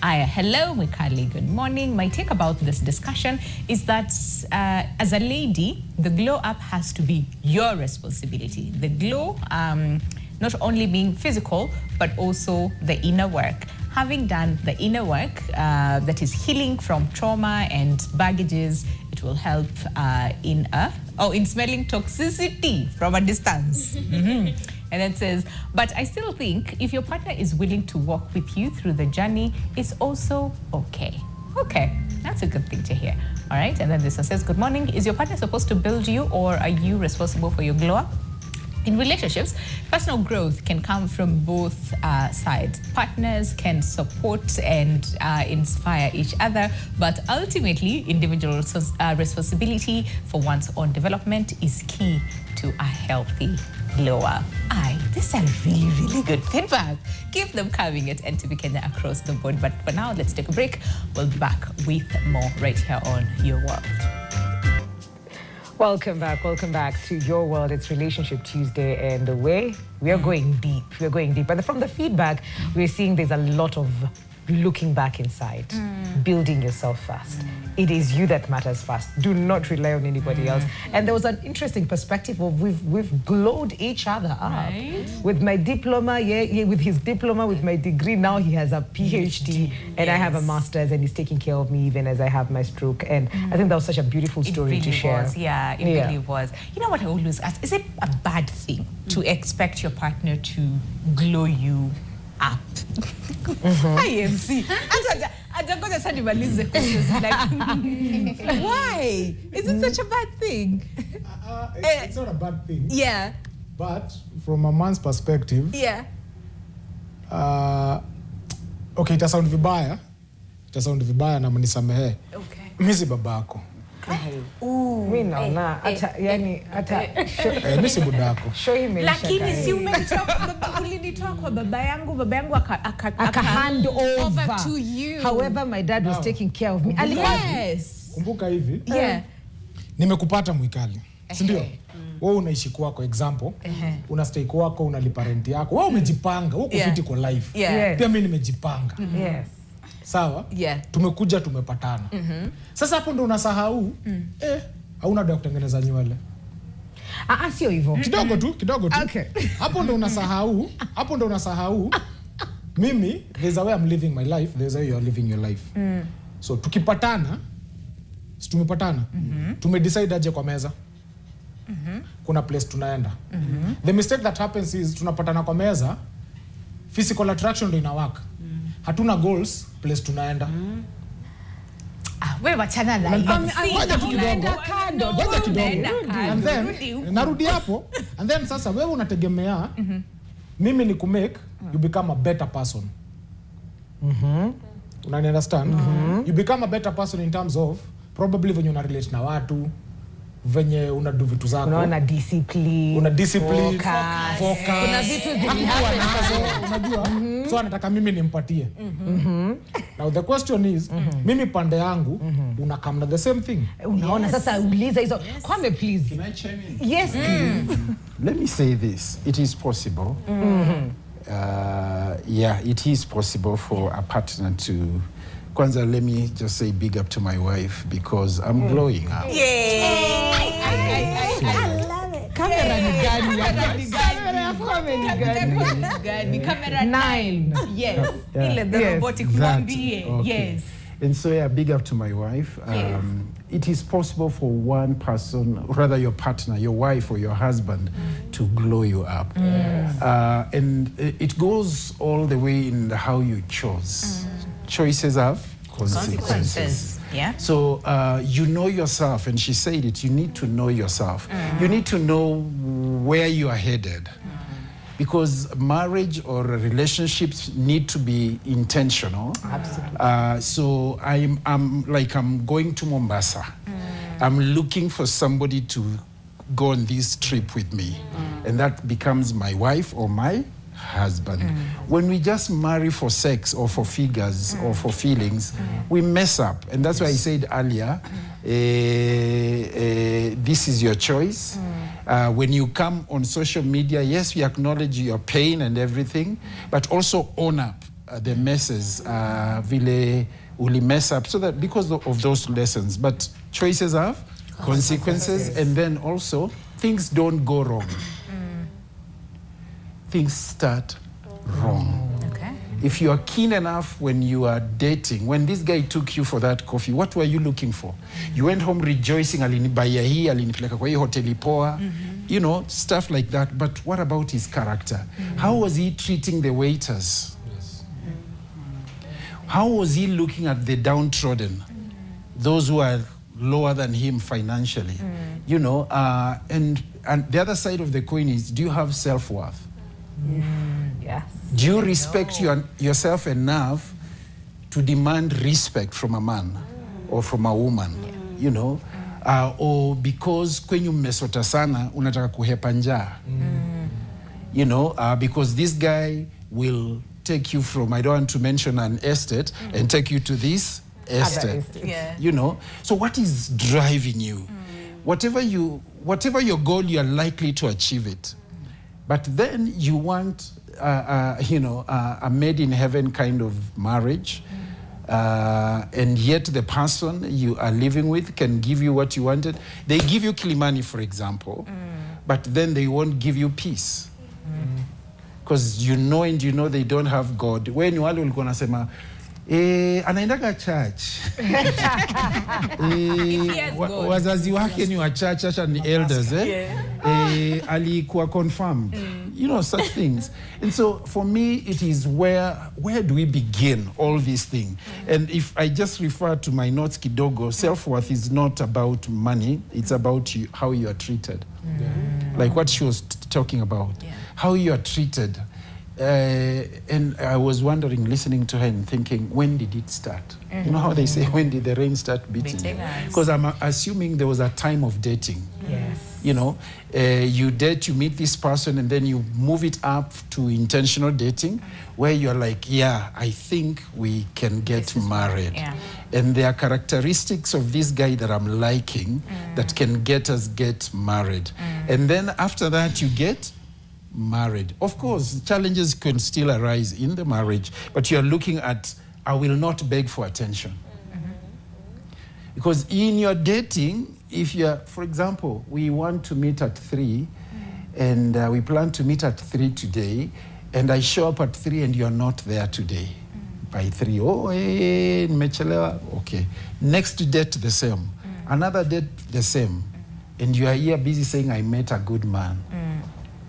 Hello, Mikali, good morning. My take about this discussion is that as a lady, the glow up has to be your responsibility. The glow, not only being physical, but also the inner work. Having done the inner work that is healing from trauma and baggages, it will help in smelling toxicity from a distance. And then it says, but I still think if your partner is willing to walk with you through the journey, it's also okay. Okay, that's a good thing to hear. All right, and then this one says, good morning. Is your partner supposed to build you, or are you responsible for your glow up? In relationships, personal growth can come from both sides. Partners can support and inspire each other, but ultimately, individual responsibility for one's own development is key to a healthy glow up. This is a really, really good feedback. Keep them coming at NTV Kenya across the board. But for now, let's take a break. We'll be back with more right here on Your World. Welcome back to Your World. It's Relationship Tuesday, and the way we are going deep. We're going deep. But from the feedback, we're seeing there's a lot of looking back inside, building yourself first. It is you that matters first. Do not rely on anybody else. And there was an interesting perspective of we've glowed each other up. Right. With my diploma, with his diploma, with my degree, now he has a PhD, and I have a master's, and he's taking care of me even as I have my stroke. And I think that was such a beautiful story to share. Was. Yeah, it really was. You know what I always ask? Is it a bad thing to expect your partner to glow you up? IMC. Why? Is it such a bad thing? It's not a bad thing. Yeah. But from a man's perspective, yeah. Okay, itasound vibaya na mnisamehe. Okay. Mimi si babako. Mimi naona Mimi si budako. Show him. Lakini si ulinitoa kwa baba yangu aka hand over to you. However, my dad was taking care of me. Yes. Kumbuka hivi. Yeah. Nimekupata Mwikali. Si ndio? Wewe unaishi kwako, example, una stay kwako, unalipa rent yako. Wewe umejipanga, uko fiti kwa life. Pia mimi nimejipanga. Yes. Sawa? Tumekuja tumepatana. Sasa hapo ndo unasahau hauna dawa kutengeneza nywele. Sio hivyo. Kidogo tu. Okay. Hapo ndo unasahau. Mimi, there's a way I'm living my life, there's a way you're living your life. So tukipatana, tumedecide aje kwa meza. Kuna place tunaenda. The mistake that happens is tunapatana kwa meza, physical attraction ndo inawaka. Hatuna goals, place tunaenda. Wewe wachana na and then narudi hapo, and then sasa wewe unategemea mimi ni kumake you become a better person. Unani understand? You become a better person in terms of probably when you relate na watu, venye unadu vitu zako, una discipline, focus. Kuna vitu zinazo unajua. So anataka mimi nimpatie. Now the question is, mimi pande yangu una come na the same thing. Unaona sasa uliza hizo. Come please. Can I chime in? Yes, please. Let me say this. It is possible. It is possible for a partner to... Kwanza, let me just say big up to my wife because I'm glowing up. Camera ni gani? 9. Yes. The robotic okay. Yes. And so big up to my wife. It is possible for one person, rather your partner, your wife or your husband, to glow you up. And it goes all the way in how you chose. Choices have consequences. Yeah. So you know yourself, and she said it, you need to know yourself. You need to know where you are headed. Because marriage or relationships need to be intentional. Absolutely. So I'm going to Mombasa. I'm looking for somebody to go on this trip with me. And that becomes my wife or my husband. When we just marry for sex or for figures or for feelings, we mess up. And that's why I said earlier, this is your choice. When you come on social media, yes, we acknowledge your pain and everything, but also own up the messes. Vile uli mess up, so that because of those lessons. But choices have consequences, and then also things don't go wrong. Things start wrong. Okay. If you are keen enough when you are dating, when this guy took you for that coffee, what were you looking for? You went home rejoicing, alinibaya hii, alinipeleka kwa hii hoteli poa, you know, stuff like that. But what about his character? How was he treating the waiters? How was he looking at the downtrodden, those who are lower than him financially? You know, and the other side of the coin is, do you have self-worth? Yes. Do you respect yourself enough to demand respect from a man or from a woman? You know, or because kwenye mmesota sana unataka kuhepa njaa. You know, because this guy will take you from, I don't want to mention an estate, and take you to this estate. You know, so what is driving you? Whatever your goal, you are likely to achieve it. But then you want, you know, a made in heaven kind of marriage, and yet the person you are living with can give you what you wanted. They give you Kilimani, for example, but then they won't give you peace. Because you know they don't have God. When wale ulikuwa nasema, anaendaga church. Wazazi wake ni wa church, acha ni elders, alikuwa confirmed. You know, such things. And so for me, it is where do we begin all these things? And if I just refer to my notes kidogo, self-worth is not about money, it's about how you are treated. Like what she was talking about, how you are treated. And I was wondering, listening to her and thinking, when did it start? You know how they say, when did the rain start beating you? Because I'm assuming there was a time of dating. Yes. You know, you date, you meet this person, and then you move it up to intentional dating, where you're like, yeah, I think we can get married. And there are characteristics of this guy that I'm liking that can get us married. And then after that, you get married. Of course, challenges can still arise in the marriage, but you're looking at, I will not beg for attention. Because in your dating, if you're, for example, we want to meet at 3, and we plan to meet at 3 today, and I show up at 3 and you're not there today. By 3, nimechelewa, okay. Next date, the same. Another date, the same. And you are here busy saying, I met a good man.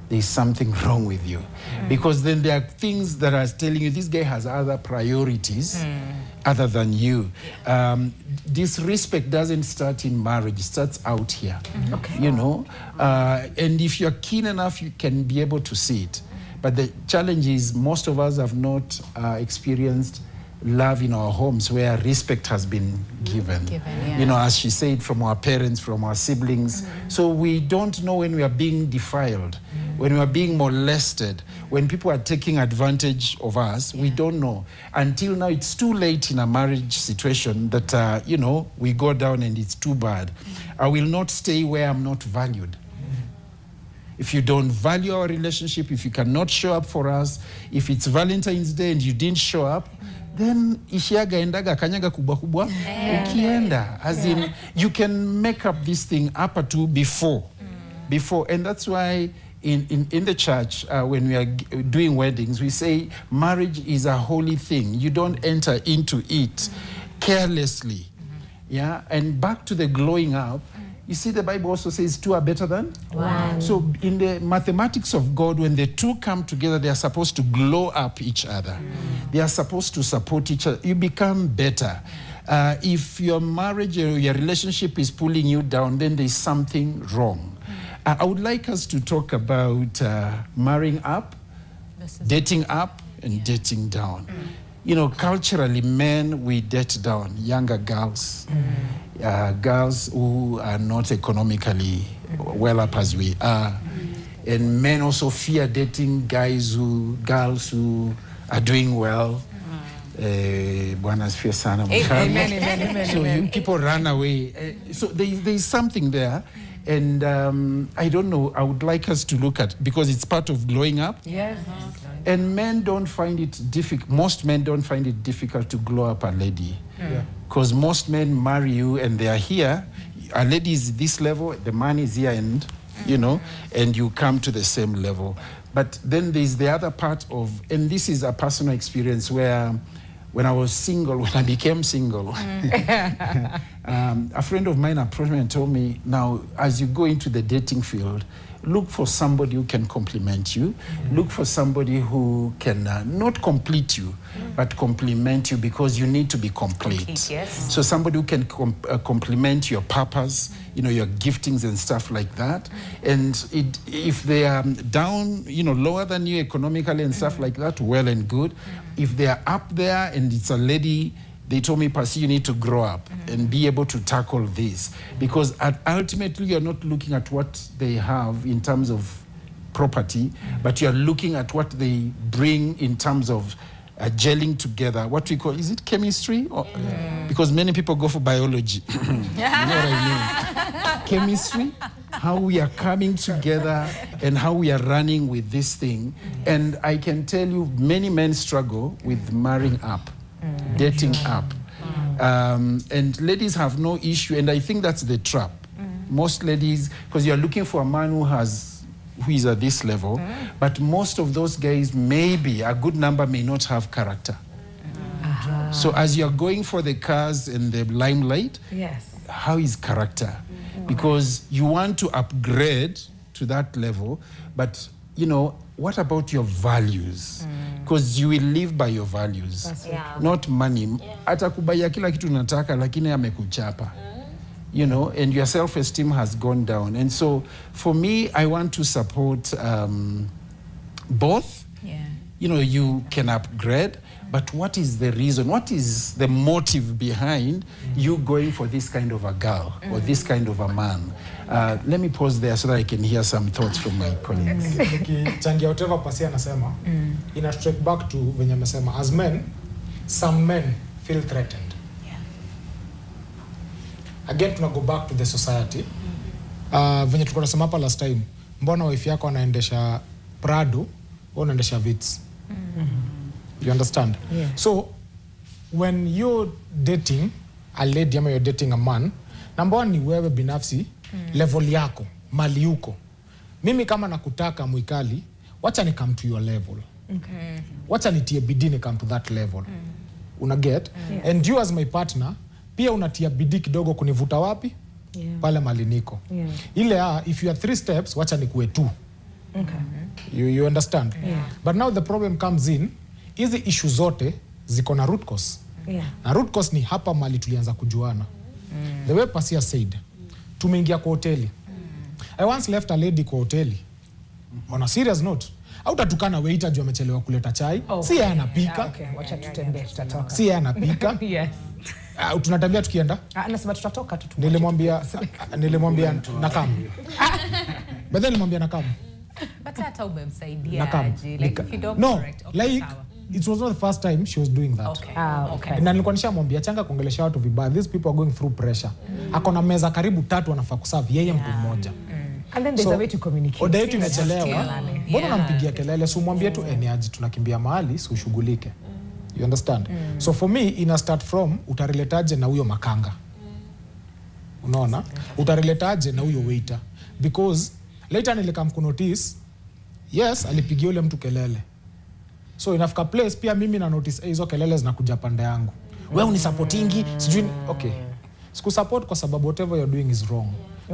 There's something wrong with you. Because then there are things that are telling you, this guy has other priorities other than you. Disrespect doesn't start in marriage, it starts out here. You know? And if you're keen enough, you can be able to see it. But the challenge is, most of us have not experienced love in our homes where respect has been given. You know, as she said, from our parents, from our siblings. So we don't know when we are being defiled, when we are being molested, when people are taking advantage of us. We don't know. Until now, it's too late in a marriage situation that, you know, we go down and it's too bad. I will not stay where I'm not valued. If you don't value our relationship, if you cannot show up for us, if it's Valentine's Day and you didn't show up, then ishiaga endaga kanyaga kubwa kubwa ukienda. As in, you can make up this thing up to before. And that's why in the church, when we are doing weddings, we say marriage is a holy thing. You don't enter into it carelessly. Yeah, and back to the glowing up, you see, the Bible also says 2 are better than 1. So in the mathematics of God, when the 2 come together, they are supposed to glow up each other. They are supposed to support each other. You become better. If your marriage or your relationship is pulling you down, then there's something wrong. I would like us to talk about marrying up, dating up, and dating down. You know, culturally, men, we date down, younger girls. Girls who are not economically well up as we are. And men also fear dating girls who are doing well. So people run away. So there's something there. And I don't know, I would like us to look at, because it's part of growing up. Yes. And men don't find it difficult, most men don't find it difficult to glow up a lady. Because most men marry you and they are here, a lady is this level, the man is here, and you know, and you come to the same level. But then there's the other part of, and this is a personal experience where when I was single, when I became single, a friend of mine approached me and told me, now, as you go into the dating field, look for somebody who can complement you. Look for somebody who can not complete you, but complement you, because you need to be complete. Yes. So somebody who can complement your purpose, you know, your giftings and stuff like that. And if they are down, you know, lower than you economically and stuff like that, well and good. If they are up there and it's a lady, they told me, Percy, you need to grow up and be able to tackle this. Because ultimately, you're not looking at what they have in terms of property, but you're looking at what they bring in terms of gelling together. What we call, is it chemistry? Or, because many people go for biology. You know what I mean? Chemistry, how we are coming together and how we are running with this thing. And I can tell you, many men struggle with marrying up. Dating up. And ladies have no issue, and I think that's the trap. Most ladies, because you're looking for a man who is at this level, but most of those guys, maybe a good number may not have character. So as you're going for the cars and the limelight, how is character? Because you want to upgrade to that level, but you know, what about your values? Because you will live by your values, not money. Atakubaya kila kitu nataka, lakini amekuchapa. You know, and your self-esteem has gone down. And so, for me, I want to support both. You know, you can upgrade, but what is the reason? What is the motive behind you going for this kind of a girl or this kind of a man? Let me pause there so that I can hear some thoughts from my colleagues. Changia whatever Percy anasema, ina straight back to venye amesema, as men, some men feel threatened. Again, tuna go back to the society. Venye tulikuwa nasema hapa last time, mbona wife yako anaendesha Prado, wewe unaendesha Vitz? You understand? So, when you're dating a lady ama you're dating a man, number one ni wewe binafsi, level yako, mali yuko. Mimi kama nakutaka Mwikali, wacha ni come to your level. Wacha nitie bidii ni come to that level. Una get? And you as my partner, pia unatia bidii kidogo kunivuta wapi? Pale mali niko. Ile if you are 3 steps, wacha nikuwe 2. You understand? But now the problem comes in, hizi issue zote ziko na root cause. Na root cause ni hapa mali tulianza kujuana. The way Percy said, tumeingia kwa hoteli. I once left a lady kwa hoteli. On a serious note, hautatukana waiter juu amechelewa kuleta chai. Si yeye anapika. Wacha tutembee, tutatoka. Si yeye anapika. Tunatembea tukienda? Anasema tutatoka tu. Nilimwambia nakamu. Baadaye nilimwambia nakamu. But hata umemsaidia aje? Like if you don't correct. Like it was not the first time she was doing that. Na nilikuwa nishamwambia changa kuongelesha watu vibaya. These people are going through pressure. Akona meza karibu 3 anafaa kuserve yeye mtu mmoja. And then there's a way to communicate. Oda yetu imechelewa. Mbona unampigia kelele? So mwambie tu aje tunakimbia mahali si ushughulike. You understand? So for me ina start from utareletaje na huyo makanga. Unaona? Utareletaje na huyo waiter. Because later nilikam kunotice, yes, alipigia yule mtu kelele. So inafika place pia mimi na notice hizo kelele zinakuja pande yangu. Wewe unisupportingi, sijui okay. Siku support kwa sababu whatever you're doing is wrong.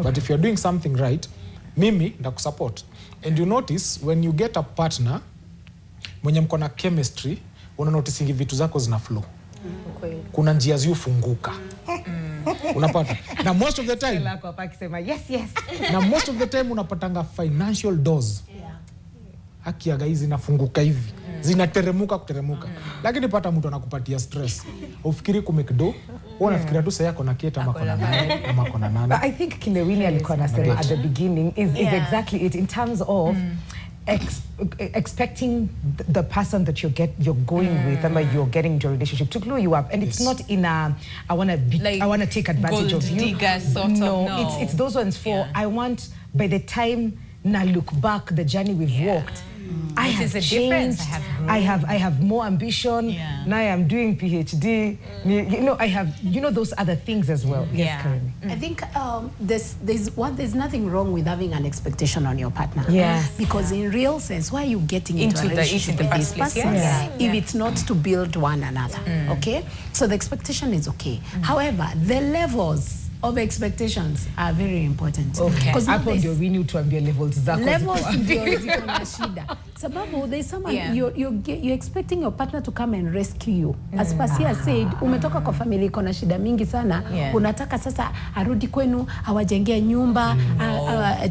But if you're doing something right, mimi ndakusupport. And you notice when you get a partner mwenye mko na chemistry, una notice vitu zako zina flow. Kuna njia ziufunguka. Unapata. Na most of the time na most of the time unapatanga financial doors. Haki ya guys zinafunguka hivi. Zinateremuka kuteremuka. Lakini pata mtu anakupatia stress. Ufikiri kumekdo, wewe unafikiria tu sasa yako na kieta ama kona nani ama kona nani. But I think Kilewini alikuwa anasema at the beginning is exactly it in terms of expecting the person that you're going with and like you're getting into a relationship to glue you up, and it's not in a I want to take advantage of you. No, it's those ones for I want by the time na look back the journey we've walked. I have changed. I have more ambition. Yeah. Now I am doing PhD. You know, I have, you know, those other things as well. Yeah. Yes, Karen. I think there's nothing wrong with having an expectation on your partner. Yes. Because in real sense, why are you getting into a relationship with this person if it's not to build one another? Okay? So the expectation is okay. However, the levels of expectations are very important. Okay. Because Hapo ndio we need to ambia levels zako. levels ndio ziko na shida. Sababu there's someone you're expecting your partner to come and rescue you. As Pasia said, umetoka kwa familia iko na shida mingi sana. Unataka sasa arudi kwenu, awajengea nyumba,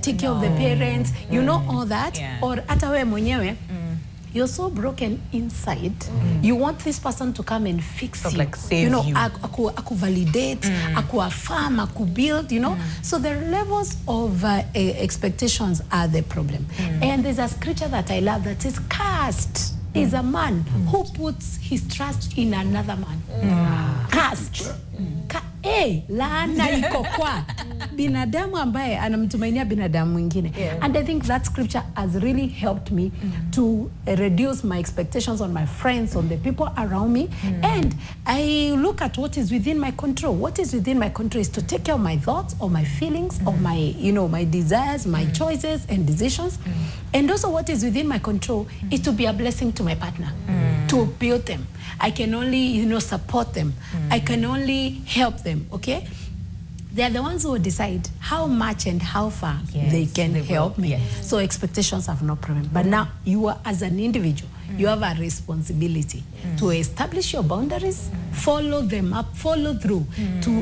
take care of the parents, you know all that. Or hata wewe mwenyewe you're so broken inside. You want this person to come and fix you. Like save you know, you. Aku validate, aku affirm, aku build, you know. So the levels of expectations are the problem. And there's a scripture that I love that says, "Cursed is a man who puts his trust in another man." Cursed. Laana iko kwa binadamu ambaye anamtumainia binadamu mwingine. And I think that scripture has really helped me to reduce my expectations on my friends, on the people around me. And I look at what is within my control. What is within my control is to take care of my thoughts, or my feelings, of my, you know, my desires, my choices and decisions. And also what is within my control is to be a blessing to my partner, to build them. I can only, you know, support them. I can only help them, okay? They are the ones who decide how much and how far they can help me. So expectations have no problem. But now you are, as an individual, you have a responsibility to establish your boundaries, follow them up, follow through.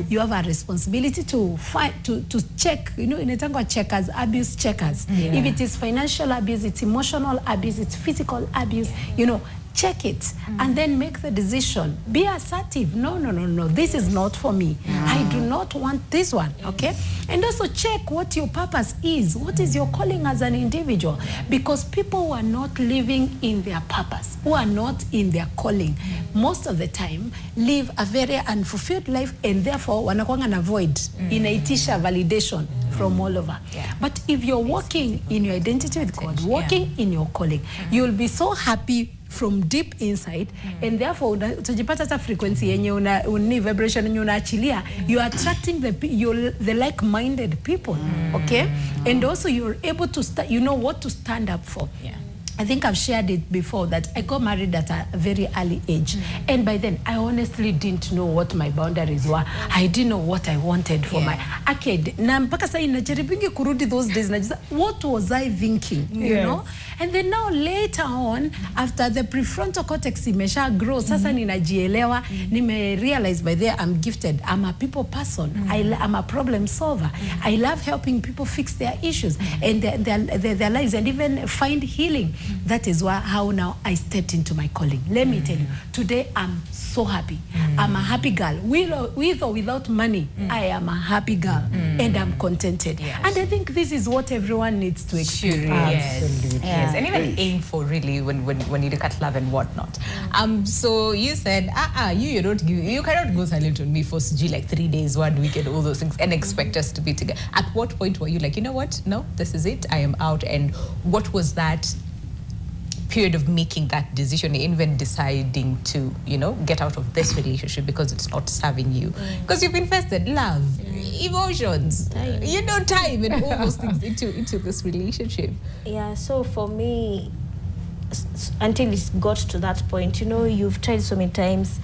You have a responsibility to fight, to check, you know, in Tango checkers, abuse checkers. If it is financial abuse, it's emotional abuse, it's physical abuse, you know, check it and then make the decision. Be assertive. No, this is not for me. I do not want this one, okay? And also check what your purpose is. What is your calling as an individual? Because people who are not living in their purpose, who are not in their calling, most of the time live a very unfulfilled life, and therefore wanakuanga na void, inaitisha validation from all over. But if you're walking in your identity with God, walking in your calling, you'll be so happy from deep inside, and therefore utajipata hata frequency yenye una vibration yenye unaachilia, you are attracting the like-minded people, okay? And also you're able to you know what to stand up for. I think I've shared it before that I got married at a very early age. And by then, I honestly didn't know what my boundaries were. I didn't know what I wanted for my kid. Na mpaka sasa inajaribingi kurudi those days, what was I thinking, you know? And then now later on, after the prefrontal cortex imesha grow, sasa ninajielewa, nime realize by there I'm gifted. I'm a people person. I'm a problem solver. I love helping people fix their issues and their lives, and even find healing. That is how now I stepped into my calling. Let me tell you, today I'm so happy. I'm a happy girl. With or without money, I am a happy girl, and I'm contented. And I think this is what everyone needs to experience. Absolutely. Yes. And even aim for, really, when you look at love and whatnot. So you said, you cannot go silent on me for like 3 days, 1 weekend, all those things, and expect us to be together. At what point were you like, you know what? No, this is it. I am out. And what was that period of making that decision, even deciding to, you know, get out of this relationship because it's not serving you? Because you've invested love, emotions, time. You know, time and all those things into this relationship. Yeah, so for me, until it got to that point, you know, you've tried so many times,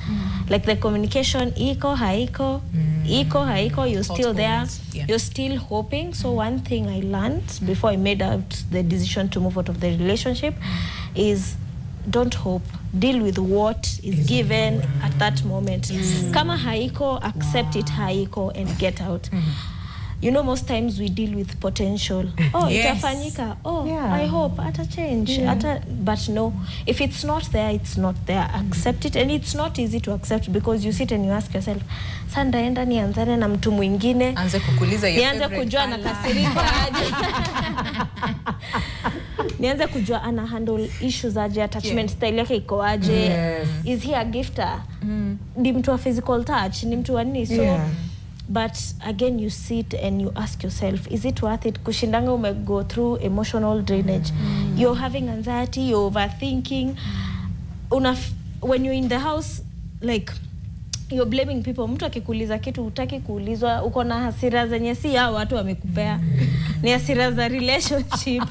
like the communication, iko haiko, you're still there, you're still hoping. So one thing I learned before I made out the decision to move out of the relationship is don't hope, deal with what is given at that moment. Kama haiko, accept it haiko and get out. You know, most times we deal with potential. Itafanyika. I hope ata change. But no, if it's not there, it's not there. Accept it. And it's not easy to accept, because you sit and you ask yourself, sanda enda nianzane na mtu mwingine, anze kukuliza nianze kujua na kasirika aje. Nianze kujua ana handle issues aje, attachment style yake iko aje. Is he a gifter? Ni mtu wa physical touch, ni mtu wa nini? So but again, you sit and you ask yourself, is it worth it? Kushindanga ume go through emotional drainage. You're having anxiety, you're overthinking. when you're in the house, like, you're blaming people. Mtu akikuuliza kitu hutaki kuulizwa, uko na hasira zenye si hao watu wamekupea. Ni hasira za relationship.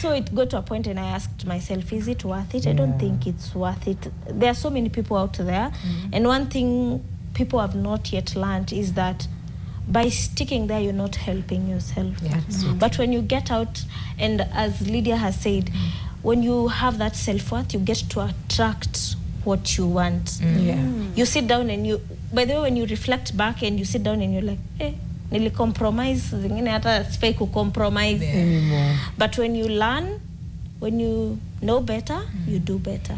So it got to a point and I asked myself, is it worth it? I don't think it's worth it. There are so many people out there. And one thing people have not yet learned is that by sticking there, you're not helping yourself. But when you get out, and as Lydia has said, when you have that self-worth, you get to attract what you want. You sit down and you, by the way, when you reflect back and you sit down and you're like, hey, nili compromise, zingine hata sifai ku compromise anymore. But when you learn, when you know better, you do better.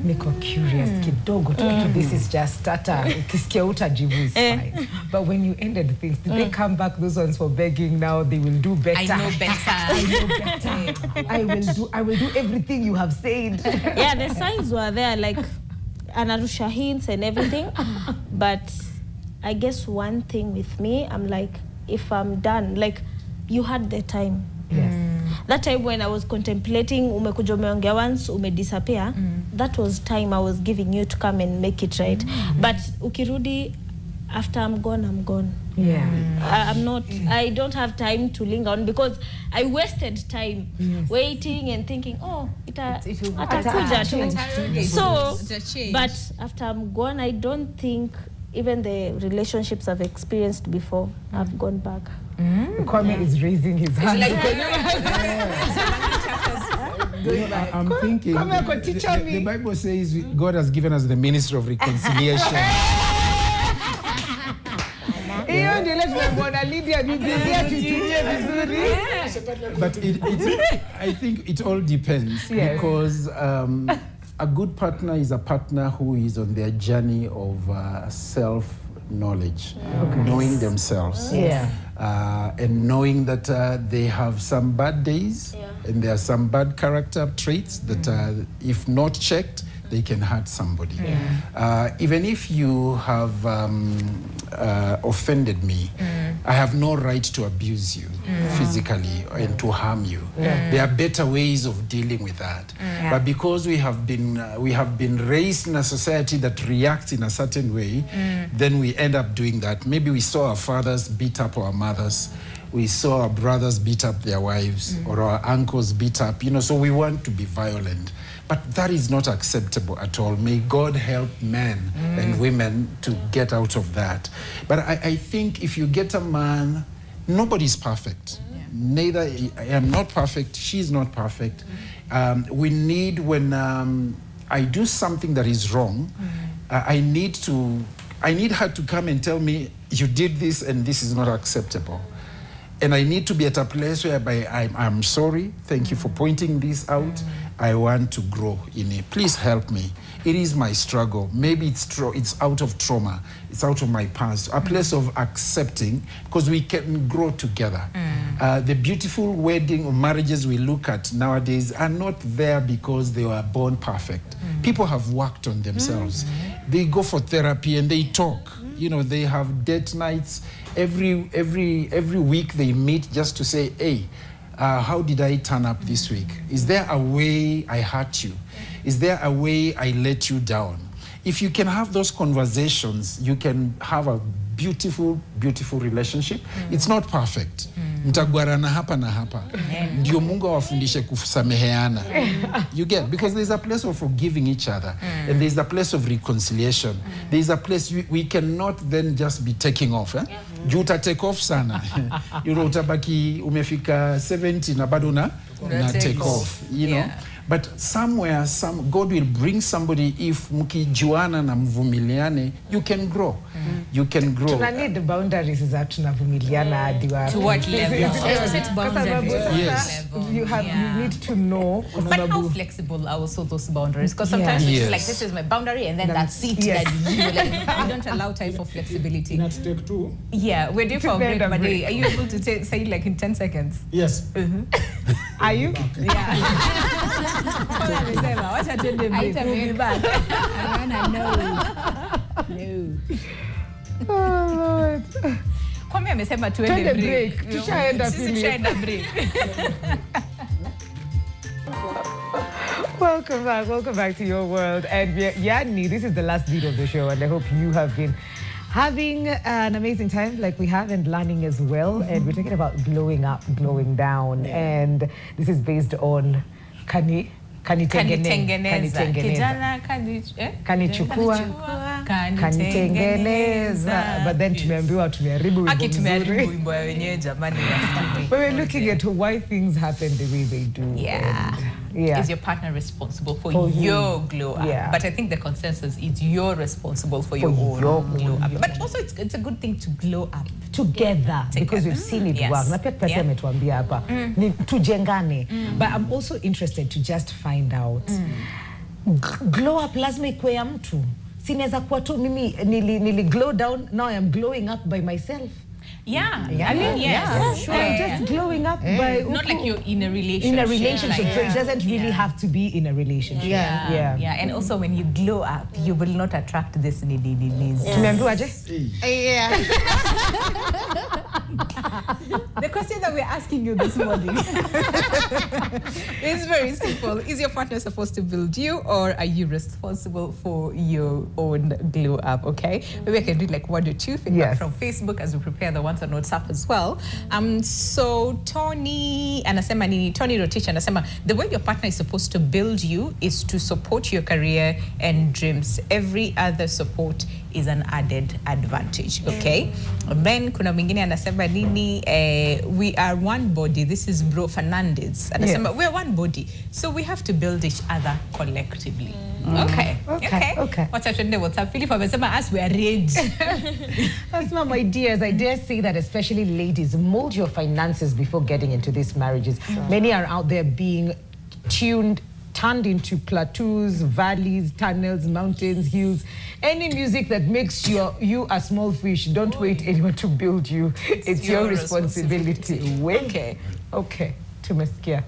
Niko curious kidogo tu. This is just starter. Ukisikia utajibu is fine. But when you ended things, did they come back, those ones for begging, now they will do better? I know better. I know better. I will do everything you have said. Yeah, the signs were there, like anarusha hints and everything. But I guess one thing with me, I'm like, if I'm done, like, you had the time. Yes. That time when I was contemplating, umekuja umeongea once, disappear, that was time I was giving you to come and make it right. But ukirudi, after I'm gone, I'm gone. Yeah. I don't have time to linger on because I wasted time waiting and thinking, oh, atakuja tu. So, but after I'm gone, I don't think even the relationships I've experienced before, I've gone back. Kwame is raising his hand. I'm thinking, the Bible says God has given us the ministry of reconciliation. But I think it all depends, because a good partner is a partner who is on their journey of self-knowledge, knowing themselves, and knowing that they have some bad days and there are some bad character traits that if not checked, they can hurt somebody. Even if you have offended me, I have no right to abuse you physically and to harm you. There are better ways of dealing with that. But because we have been raised in a society that reacts in a certain way, then we end up doing that. Maybe we saw our fathers beat up our mothers. We saw our brothers beat up their wives, or our uncles beat up, so we want to be violent. But that is not acceptable at all. May God help men and women to get out of that. But I think if you get a man, nobody's perfect. Neither I am not perfect, she's not perfect. We need, when I do something that is wrong, I need her to come and tell me, you did this and this is not acceptable. And I need to be at a place whereby I'm sorry, thank you for pointing this out. I want to grow in it. Please help me. It is my struggle. Maybe it's out of trauma. It's out of my past. A place of accepting, because we can grow together. The beautiful wedding or marriages we look at nowadays are not there because they were born perfect. People have worked on themselves. They go for therapy and they talk. They have date nights. Every week they meet just to say, hey, how did I turn up this week? Is there a way I hurt you? Is there a way I let you down? If you can have those conversations, you can have a beautiful, beautiful relationship. It's not perfect. Mtagwarana hapa na hapa. Ndio Mungu awafundishe kusameheana. You get, because there's a place of forgiving each other, and there's a place of reconciliation. There's a place we cannot then just be taking off. Juu uta take off sana. Utabaki umefika 70 na bado na take off. You know. But somewhere, God will bring somebody, if mkijuana na mvumiliane, you can grow. You can grow. Tuna need boundaries za tunavumiliana hadi wapi. To what level? Set boundaries. Yes. You need to know. But how flexible are also those boundaries? Because sometimes we feel like this is my boundary, and then that's it. That we don't allow time for flexibility. Not take two. Yeah, we're due for a break, but are you able to say it like in 10 seconds? Yes. Are you? Yeah. Watch out, we'll be back. No. Oh Lord. Kwame amesema tuende break. Tushaenda break. Well, Welcome back to your world. And Yani, this is the last beat of the show, and I hope you have been having an amazing time like we have, and learning as well. And we're talking about glowing up, glowing down. And this is based on Kanitengeneza. Kijana Kanichukua. Kanitengeneza. But then tumeharibu wimbo wenyewe jamani. But we're looking at why things happen the way they do. Yeah. Is your partner responsible for your glow up? Yeah. But I think the consensus is you're responsible for your own glow up. But also it's a good thing to glow up together. Because we've seen it work. Na pia pesa ametuambia hapa ni tujengane. But I'm also interested to just find out glow up lazima ikuwe ya mtu. Sinaweza kuwa tu mimi nili glow down, now I am glowing up by myself. I mean, sure. I'm just glowing up by not like you're in a relationship. In a relationship, so it doesn't really have to be in a relationship. And also when you glow up, you will not attract this needy. Tumeambiwaje? The question that we're asking you this morning is very simple. Is your partner supposed to build you, or are you responsible for your own glow up? Okay, maybe I can do like 1 or 2 feedback from Facebook as we prepare the ones on WhatsApp as well. So Tony Rotich anasema, the way your partner is supposed to build you is to support your career and dreams. Every other support is an added advantage. Okay. Then kuna mwingine anasema nini, we are one body. This is Bro Fernandez anasema we are one body, so we have to build each other collectively. Okay. What's up? Philip amesema as we are rage. That's not my dears. I dare say that especially ladies, mold your finances before getting into these marriages. Many are out there being turned into plateaus, valleys, tunnels, mountains, hills. Any music that makes you a small fish, don't wait anyone to build you. It's your responsibility. Okay. Tumesikia.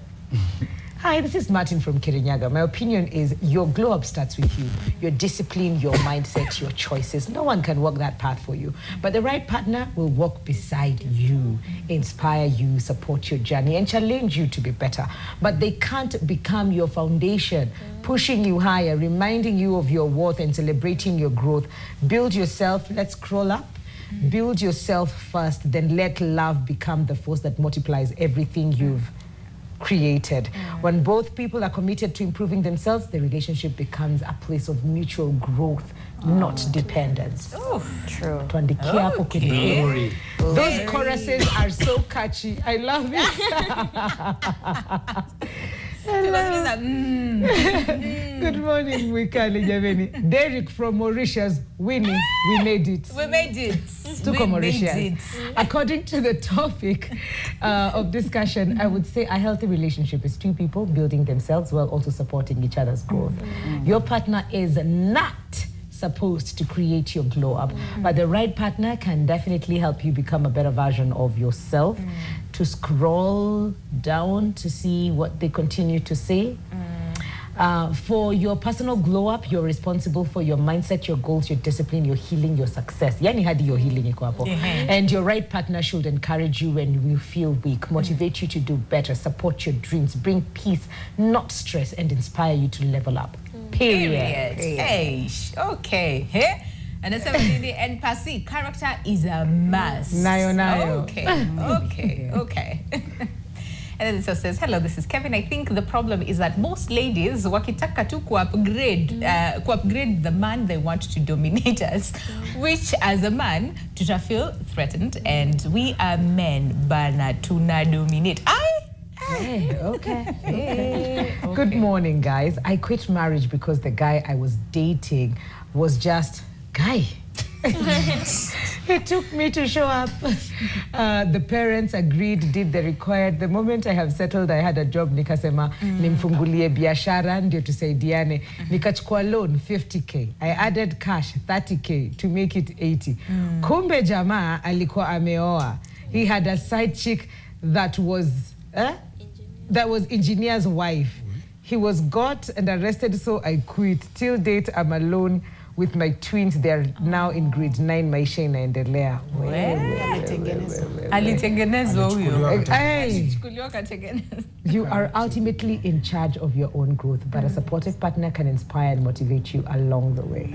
Hi, this is Martin from Kirinyaga. My opinion is your glow up starts with you. Your discipline, your mindset, your choices. No one can walk that path for you. But the right partner will walk beside you, inspire you, support your journey, and challenge you to be better. But they can't become your foundation, pushing you higher, reminding you of your worth, and celebrating your growth. Build yourself. Let's scroll up. Build yourself first, then let love become the force that multiplies everything you've created. When both people are committed to improving themselves, the relationship becomes a place of mutual growth, not dependence. True. Those choruses are so catchy. I love it. Good morning, Wikali Javeni. Derek from Mauritius, Winnie, we made it. We made it. According to the topic of discussion, I would say a healthy relationship is 2 people building themselves while also supporting each other's growth. Your partner is not supposed to create your glow up, but the right partner can definitely help you become a better version of yourself. To scroll down to see what they continue to say. For your personal glow up, you're responsible for your mindset, your goals, your discipline, your healing, your success. Yani hadi your healing iko hapo. And your right partner should encourage you when you feel weak, motivate you to do better, support your dreams, bring peace, not stress, and inspire you to level up. Period. Hey, okay. Hey. And and Pasi, character is a must. Nayo. Okay. And then it says, hello, this is Kevin. I think the problem is that most ladies wakitaka tu upgrade the man they want to dominate us, which as a man tuta feel threatened, and we are men bana tuna dominate. Okay. Good morning, guys. I quit marriage because the guy I was dating was just guy. It took me to show up. The parents agreed, did the required. The moment I have settled, I had a job, nikasema nimfungulie biashara ndio tusaidiane. Nikachukua loan 50k. I added cash 30k to make it 80. Kumbe jamaa alikuwa ameoa. He had a side chick that was engineer's wife. He was got and arrested, so I quit. Till date, I'm alone with my twins. They're now in grade 9. Maisha inaendelea. Alitengenezwa huyo. Hey, you are ultimately in charge of your own growth, but a supportive partner can inspire and motivate you along the way.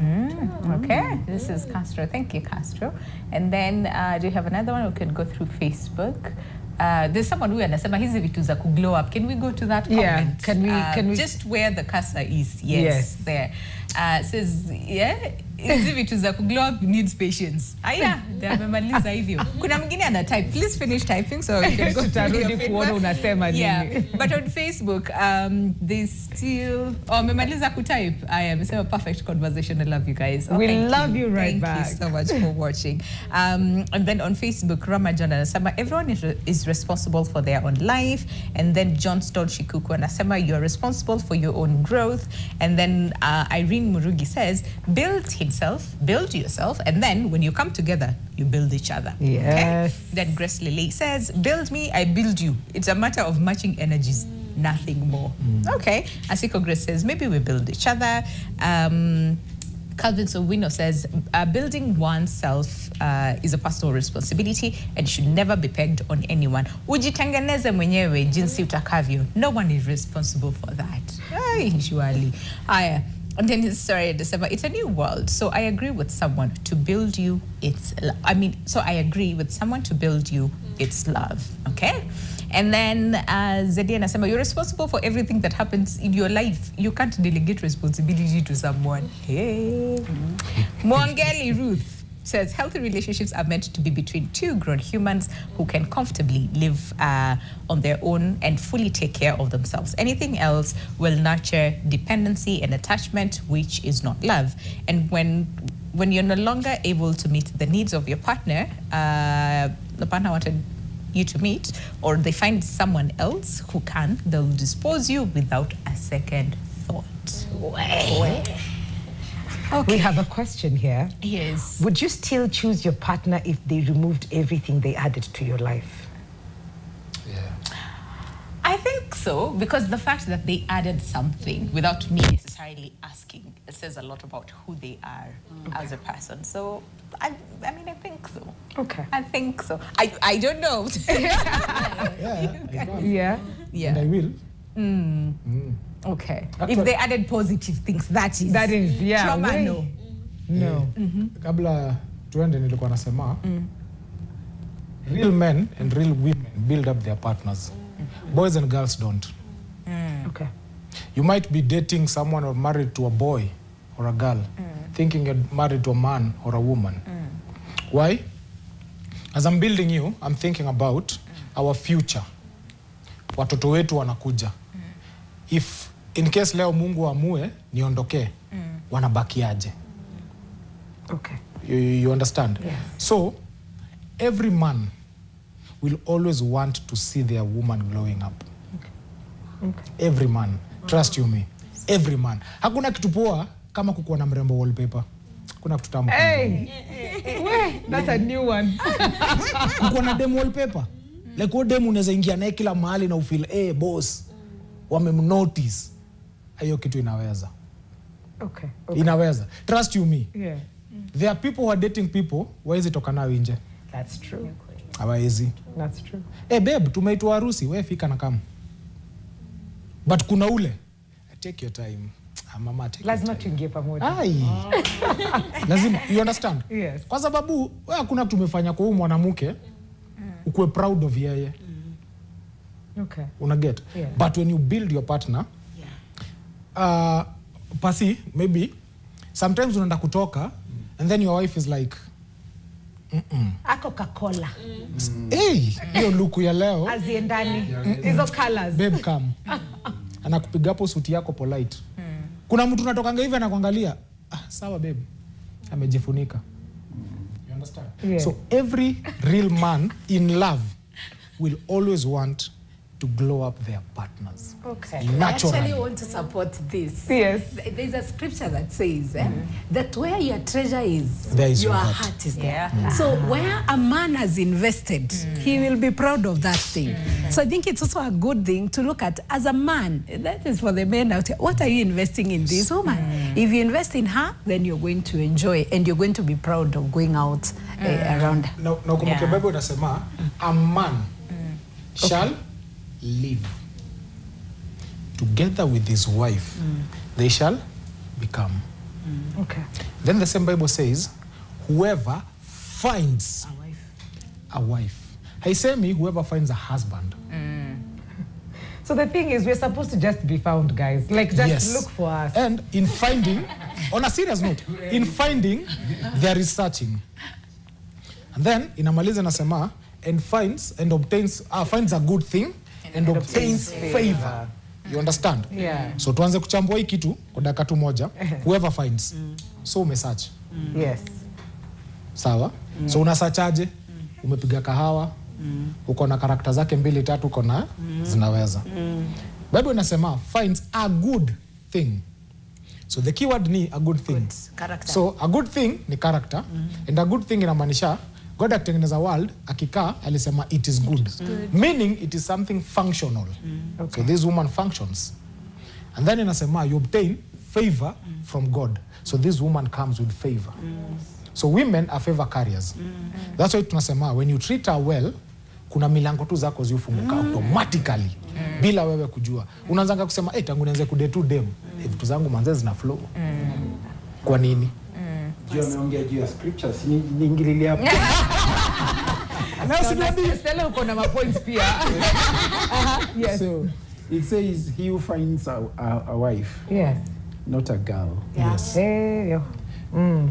Okay, this is Castro. Thank you, Castro. And then do you have another one? We could go through Facebook. There's someone who anasema hizi vitu za glow up. Can we go to that comment? Yeah, can we just where the cursor is? Yes. There. Says hizi vitu za glow up needs patience. Amemaliza hivyo. Kuna mwingine ana type. Please finish typing so we can go to kuona unasema nini. Yeah. But on Facebook, they still amemaliza kutype. Amesema perfect conversation. I love you guys. We love you right Thank back. you so much for watching. And then on Facebook, Ramajan anasema everyone is responsible for their own life. And then John Stone Shikuku anasema you're responsible for your own growth. And then Irene Murugi says build yourself, and then when you come together, you build each other. Yes. Okay? Then Grace Lily says build me, I build you. It's a matter of matching energies, nothing more. Okay. Asiko Grace says maybe we build each other. Calvin Sowino says building oneself is a personal responsibility and should never be pegged on anyone. Ujitengeneze mwenyewe jinsi utakavyo. No one is responsible for that. Surely. And then it's a new world. So I agree with someone to build you. I agree with someone to build you. It's love. Okay. And then Zedian Asema, you're responsible for everything that happens in your life. You can't delegate responsibility to someone. Hey. Mwangeli Ruth says healthy relationships are meant to be between two grown humans who can comfortably live on their own and fully take care of themselves. Anything else will nurture dependency and attachment, which is not love. And when you're no longer able to meet the needs of your partner, the partner wanted you to meet, or they find someone else who can, they'll dispose you without a second thought. Okay. We have a question here. Yes. Would you still choose your partner if they removed everything they added to your life? Yeah. I think so, because the fact that they added something without me necessarily asking, it says a lot about who they are as a person. So, I think so. Okay. I think so. I don't know. Yeah. And I will. Okay. If they added positive things, that is yeah. trauma. No. Kabla tuende nilikuwa nasema real men and real women build up their partners. Boys and girls don't. Okay. You might be dating someone or married to a boy or a girl, thinking you're married to a man or a woman. Why? As I'm building you, I'm thinking about our future. Watoto wetu wanakuja. If in case leo Mungu amue niondoke, wanabakiaje? Okay. You understand? Yes. So every man will always want to see their woman growing up. Okay. Every man. Trust you me. Every man. Hakuna kitu poa kama kukuwa na mrembo wallpaper. Hakuna kitu tamu. Hey. That's a new one. Kukuwa na demo wallpaper. Like what demo unaweza ingia naye kila mahali na ufeel boss wamemnotice. Hiyo kitu inaweza. Okay. Inaweza. Trust you me. Yeah. There are people who are dating people waezi toka nao nje. That's true. Hawaezi. That's true. Babe, tumeitwa harusi, wewe fika na kama. But kuna ule, take your time. Mama, take Lazima your time. tuingie pamoja. Lazima, you understand? Yes. Kwa sababu, wewe hakuna kitu umefanya kwa huyu mwanamke, ukuwe proud of yeye. Okay. Una get? Yeah. But when you build your partner, pasi, maybe, sometimes unaenda kutoka, and then your wife is like, Ako Coca-Cola. Hiyo luku ya leo. Aziendani. Hizo colors. Babe, come. Anakupiga hapo suti yako polite. Kuna mtu unatokanga hivi anakuangalia. Sawa babe. Amejifunika. You understand? Yeah. So every real man in love will always want to to glow up their partners. Okay. I actually Naturally. want to support this. Yes. There's a scripture that says that where your treasure is, There is your your heart. heart. Is there. Yeah. So where a man has invested, he will be proud of that thing. So I think it's also a good thing to look at as a man. That is for the men out here. What are you investing in this woman? If you invest in her, then you're going to enjoy and you're going to be proud of going out around. Na kumbuke Bible inasema a man shall live together with his wife. They shall become. Okay. Then the same Bible says, whoever finds a wife. Haisemi whoever finds a husband. So the thing is, we're supposed to just be found, guys. Like, just Yes. look for us. And in finding, on a serious note, in finding, there is searching. And then, inamaliza nasema, and finds and obtains, finds a good thing and obtains favor. You understand? Yeah. So tuanze kuchambua hii kitu kwa dakika tu moja. Whoever finds. So umesearch. Yes. Sawa? So unasearchaje? Umepiga kahawa. Uko na karakta zake 2 3 uko na zinaweza. Bible inasema finds a good thing. So the keyword ni a good thing. Character. So a good thing ni character and a good thing inamaanisha God akitengeneza world akikaa alisema it is good. Meaning it is something functional. So this woman functions. And then inasema you obtain favor from God. So this woman comes with favor. So women are favor carriers. That's why tunasema when you treat her well, kuna milango tu zako ziufunguka automatically bila wewe kujua. Unaanza kusema tangu nianze kudate dem, vitu zangu manze zina flow. Kwa nini? Juu ameongea juu ya scriptures, niingililia hapo. Stella uko na mapoints pia. Yes. So it says he who finds a wife, Yes. not a girl. Yes. Hey, yo.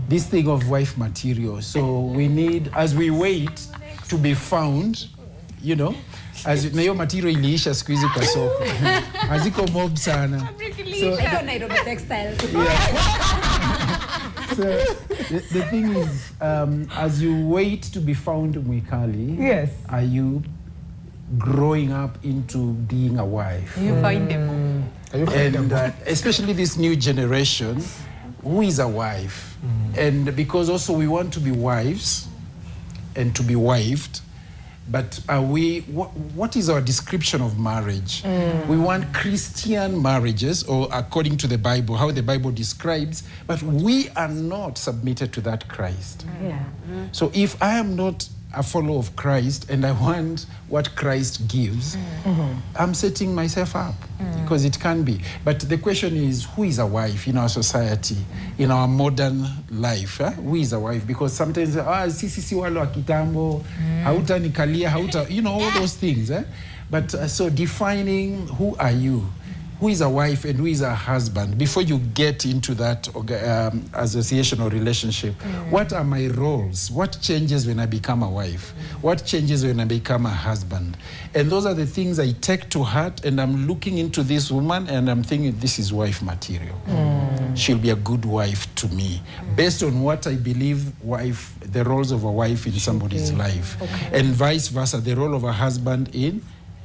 This thing of wife material. So we need, as we wait to be found, you know, as na hiyo material iliisha siku hizi kwa soko. Haziko mob sana. So, I don't Nairobi textiles. so the thing is, as you wait to be found Mwikali, Yes. are you growing up into being a wife? You find them. And especially this new generation, who is a wife? And because also we want to be wives and to be wived, but are we, what is our description of marriage? We want Christian marriages, or according to the Bible, how the Bible describes, but we are not submitted to that Christ. Yeah. So if I am not a follower of Christ and I want what Christ gives, I'm setting myself up because it can be. But the question is, who is a wife in our society, in our modern life? Who is a wife? Because sometimes, sisi wale wa kitambo, hauta nikalia, hauta, you know, all those things. But so defining who are you? Who is a wife and who is a husband? Before you get into that association or relationship, what are my roles? What changes when I become a wife? What changes when I become a husband? And those are the things I take to heart, and I'm looking into this woman and I'm thinking, this is wife material. She'll be a good wife to me, based on what I believe the roles of a wife in somebody's life. And vice versa, the role of a husband in.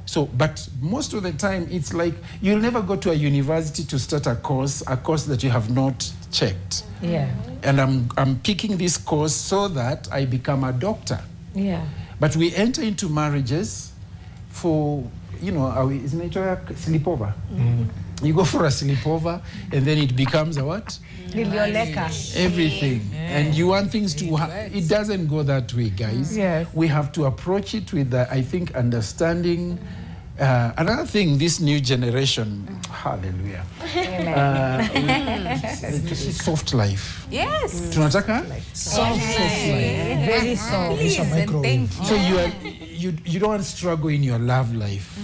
So, but most of the time, it's like you'll never go to a university to start a course that you have not checked. Yeah. And I'm picking this course so that I become a doctor. Yeah. But we enter into marriages for, you know, isn't it a sleepover? You go for a sleepover, and then it becomes a what? Everything. And you want things to it doesn't go that way, guys. Yes. We have to approach it with I think understanding. Another thing, this new generation, hallelujah, soft life. Yes. Tunataka soft life. Very soft. Please and thank you. So you don't struggle in your love life.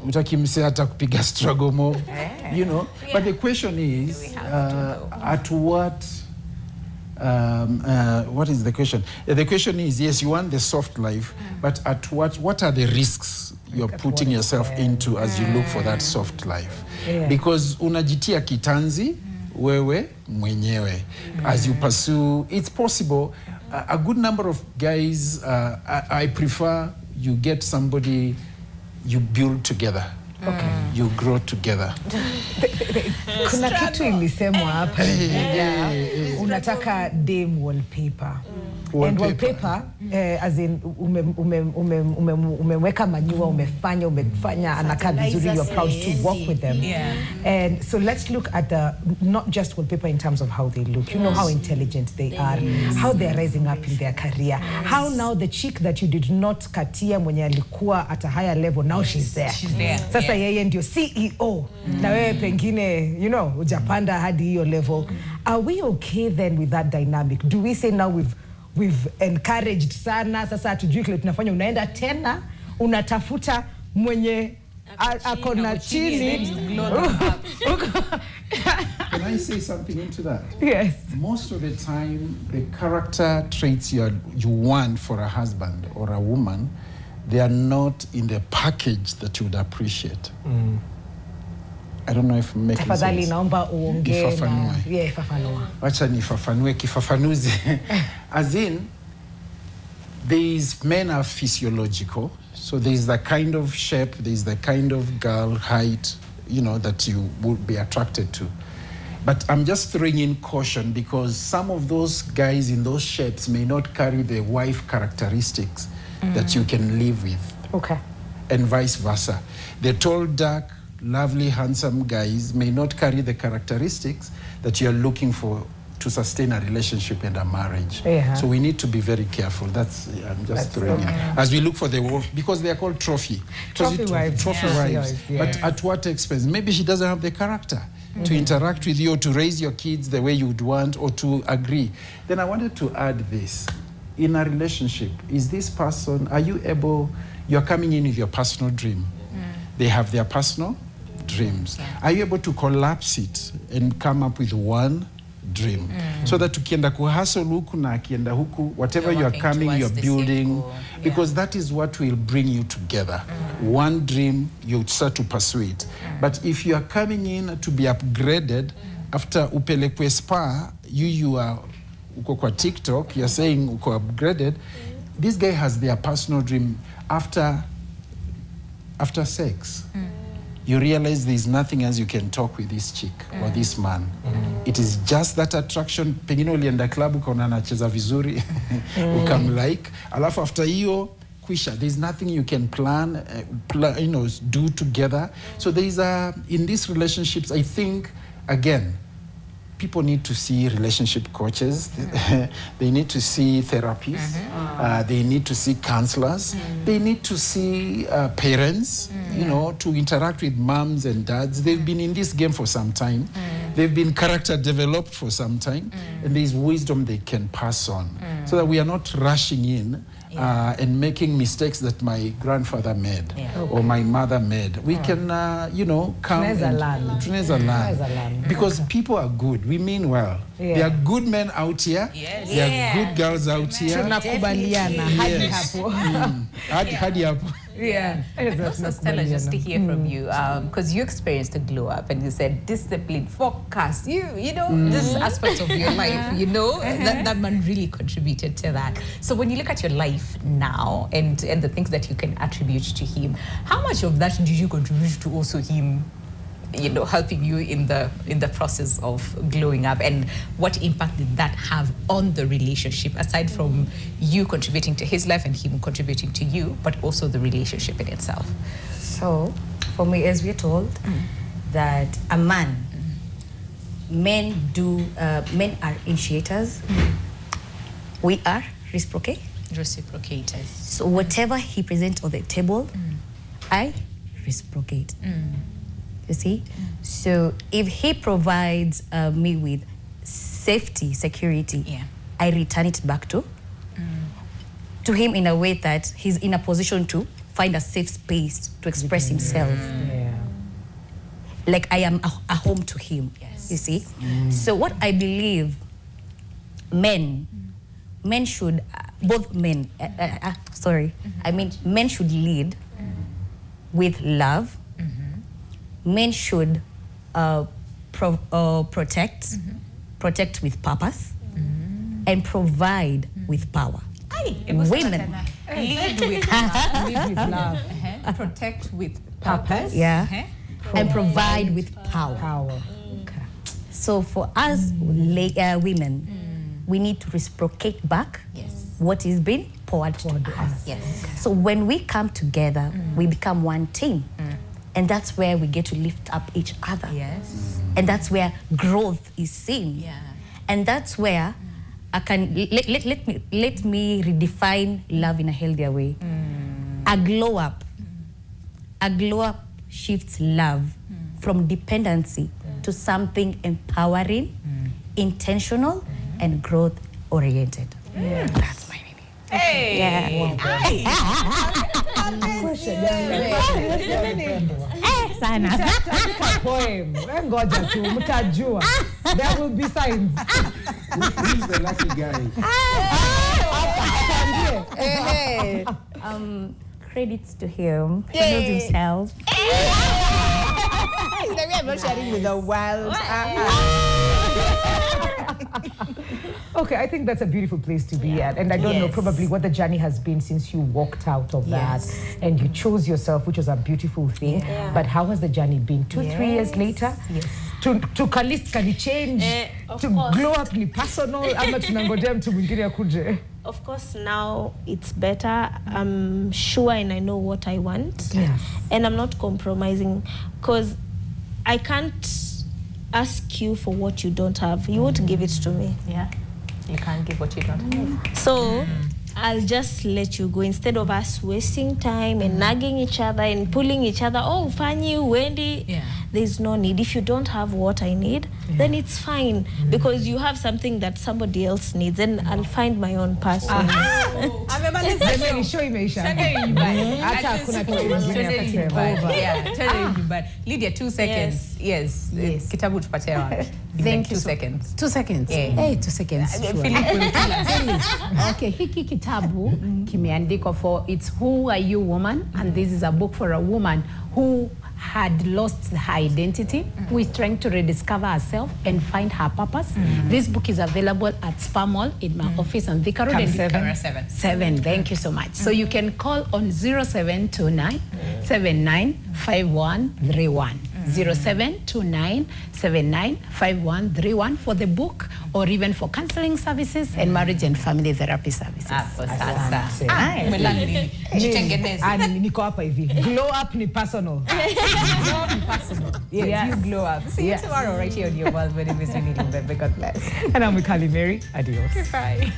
Utaki mse hata kupiga struggle more, you know. But the question is, at what is the question? The question is, yes, you want the soft life, but at what are the risks you're putting yourself into as you look for that soft life? Because unajitia kitanzi wewe mwenyewe as you pursue. It's possible. A good number of guys, I prefer you get somebody you build together. Okay. You grow together. Kuna kitu ilisemwa hapa. Unataka dame wallpaper. And wallpaper, as in umeweka manure, umefanya anakaa vizuri, you're proud to work with them. Yeah. And so let's look at not just wallpaper in terms of how they look. You know how intelligent they are, how they're rising up in their career. How now the chick that you did not katia mwenye alikuwa at a higher level, now she's there. Sasa yeye ndio CEO. Na wewe pengine, you know, ujapanda hadi hiyo level. Are we okay then with that dynamic? Do we say now we've encouraged sana, sasa hatujui kile tunafanya, unaenda tena unatafuta mwenye akona chini. Can I say something into that? Yes. Most of the time, the character traits you want for a husband or a woman, they are not in the package that you would appreciate. I don't know if I'm making Tafadhali sense. naomba uongee na fafanua. Wacha nifafanue kifafanuzi. As in, these men are physiological. So there's the kind of shape, there's the kind of girl height, you know, that you would be attracted to. But I'm just throwing in caution because some of those guys in those shapes may not carry the wife characteristics that you can live with. Okay. And vice versa. The tall, dark, lovely, handsome guys may not carry the characteristics that you're looking for to sustain a relationship and a marriage. Yeah. So we need to be very careful. I'm just throwing in. As we look for the wolf, because they are called trophy. Trophy wives. Trophy wives. Yeah. But at what expense? Maybe she doesn't have the character to interact with you, or to raise your kids the way you would want, or to agree. Then I wanted to add this. In a relationship, is this person, are you able, you're coming in with your personal dream. They have their personal dreams. Are you able to collapse it and come up with one dream? So that ukienda kuhustle huku na akienda huku, whatever you're coming, you're building, because that is what will bring you together. One dream, you start to pursue it. But if you are coming in to be upgraded, after upelekwe spa, you are uko kwa TikTok, you're saying uko upgraded, this guy has their personal dream after sex. You realize there's nothing else you can talk with this chick or this man. It is just that attraction. Pengine ulienda club ukaona anacheza vizuri, ukamlike. Alafu after hiyo kwisha, there's nothing you can plan, you know, do together. So there's in these relationships, I think, again, people need to see relationship coaches. They need to see therapists. They need to see counselors. They need to see parents, you know, to interact with moms and dads. They've been in this game for some time. They've been character developed for some time. And there's wisdom they can pass on. So that we are not rushing in and making mistakes that my grandfather made or my mother made. We can, you know, come tunaweza learn. Because people are good. We mean well. There are good men out here. There are good girls out here. Tunakubaliana hadi hapo. Hadi hapo. Yeah. And also, Stella, just to hear from you, because you experienced a glow up and you said discipline, focus, you know, this aspect of your life, you know, that man really contributed to that. So when you look at your life now and the things that you can attribute to him, how much of that did you contribute to also him, you know, helping you in the process of glowing up, and what impact did that have on the relationship, aside from you contributing to his life and him contributing to you, but also the relationship in itself? So, for me, as we're told, that a man, men are initiators. We are Reciprocators. So whatever he presents on the table, I reciprocate. You see? So if he provides me with safety, security, I return it back to him in a way that he's in a position to find a safe space to express himself. Like I am a home to him, you see? So what I believe, men should, both men, men should lead with love. Men should protect with purpose, and provide with power. Women lead with love. Protect with purpose. Yeah. Uh-huh. And provide with power. Okay. So for us women, we need to reciprocate back what is being poured to us. Yes. So when we come together, we become one team. And that's where we get to lift up each other. Yes. And that's where growth is seen. Yeah. And that's where I can let me redefine love in a healthier way. A glow up shifts love from dependency to something empowering, intentional, and growth oriented. That's my meaning. Hey. Sana. Andika poem. Ngoja tu mtajua. There will be signs. Who's the lucky guy? Credits to him. He knows himself. I'm not sharing with the world. Okay, I think that's a beautiful place to be at. And I don't know probably what the journey has been since you walked out of that and you chose yourself, which was a beautiful thing. Yeah. But how has the journey been? 2-3 years later? Yes. To Kalist, can it change? Of To course. glow up ni personal? Ama tunangojea mtu mwingine akuje? Of course, now it's better. I'm sure and I know what I want. Yes. And I'm not compromising because I can't ask you for what you don't have. You won't give it to me. Yeah. You can't give what you don't have. So I'll just let you go instead of us wasting time and nagging each other and pulling each other. Oh, Fanny, Wendy. Yeah. There's no need. If you don't have what I need, then it's fine because you have something that somebody else needs, and I'll find my own person. Jamani, show imeisha. Hata hakuna kitu kingine ya kusema. Yeah, Lydia, 2 seconds. Yes. Kitabu tupatie wapi? Thank you. 2 seconds. 2 seconds. Yeah. Hey, 2 seconds. Sure. Philip will tell us. Okay, hiki kitabu kimeandikwa for It's Who Are You Woman, and this is a book for a woman who had lost her identity, who is trying to rediscover herself and find her purpose. This book is available at Spar Mall in my office on Thika Road. Camera 7. 7. Thank you so much. So you can call on 0729 795131. 0729 795131 for the book or even for counseling services and marriage and family therapy services. Niko hapa hivi. Glow up ni personal. Glow up ni personal. Yes, you glow up. See you tomorrow right here on your world when it is really God bless. And I'm with Kalimeri. Adios. Goodbye.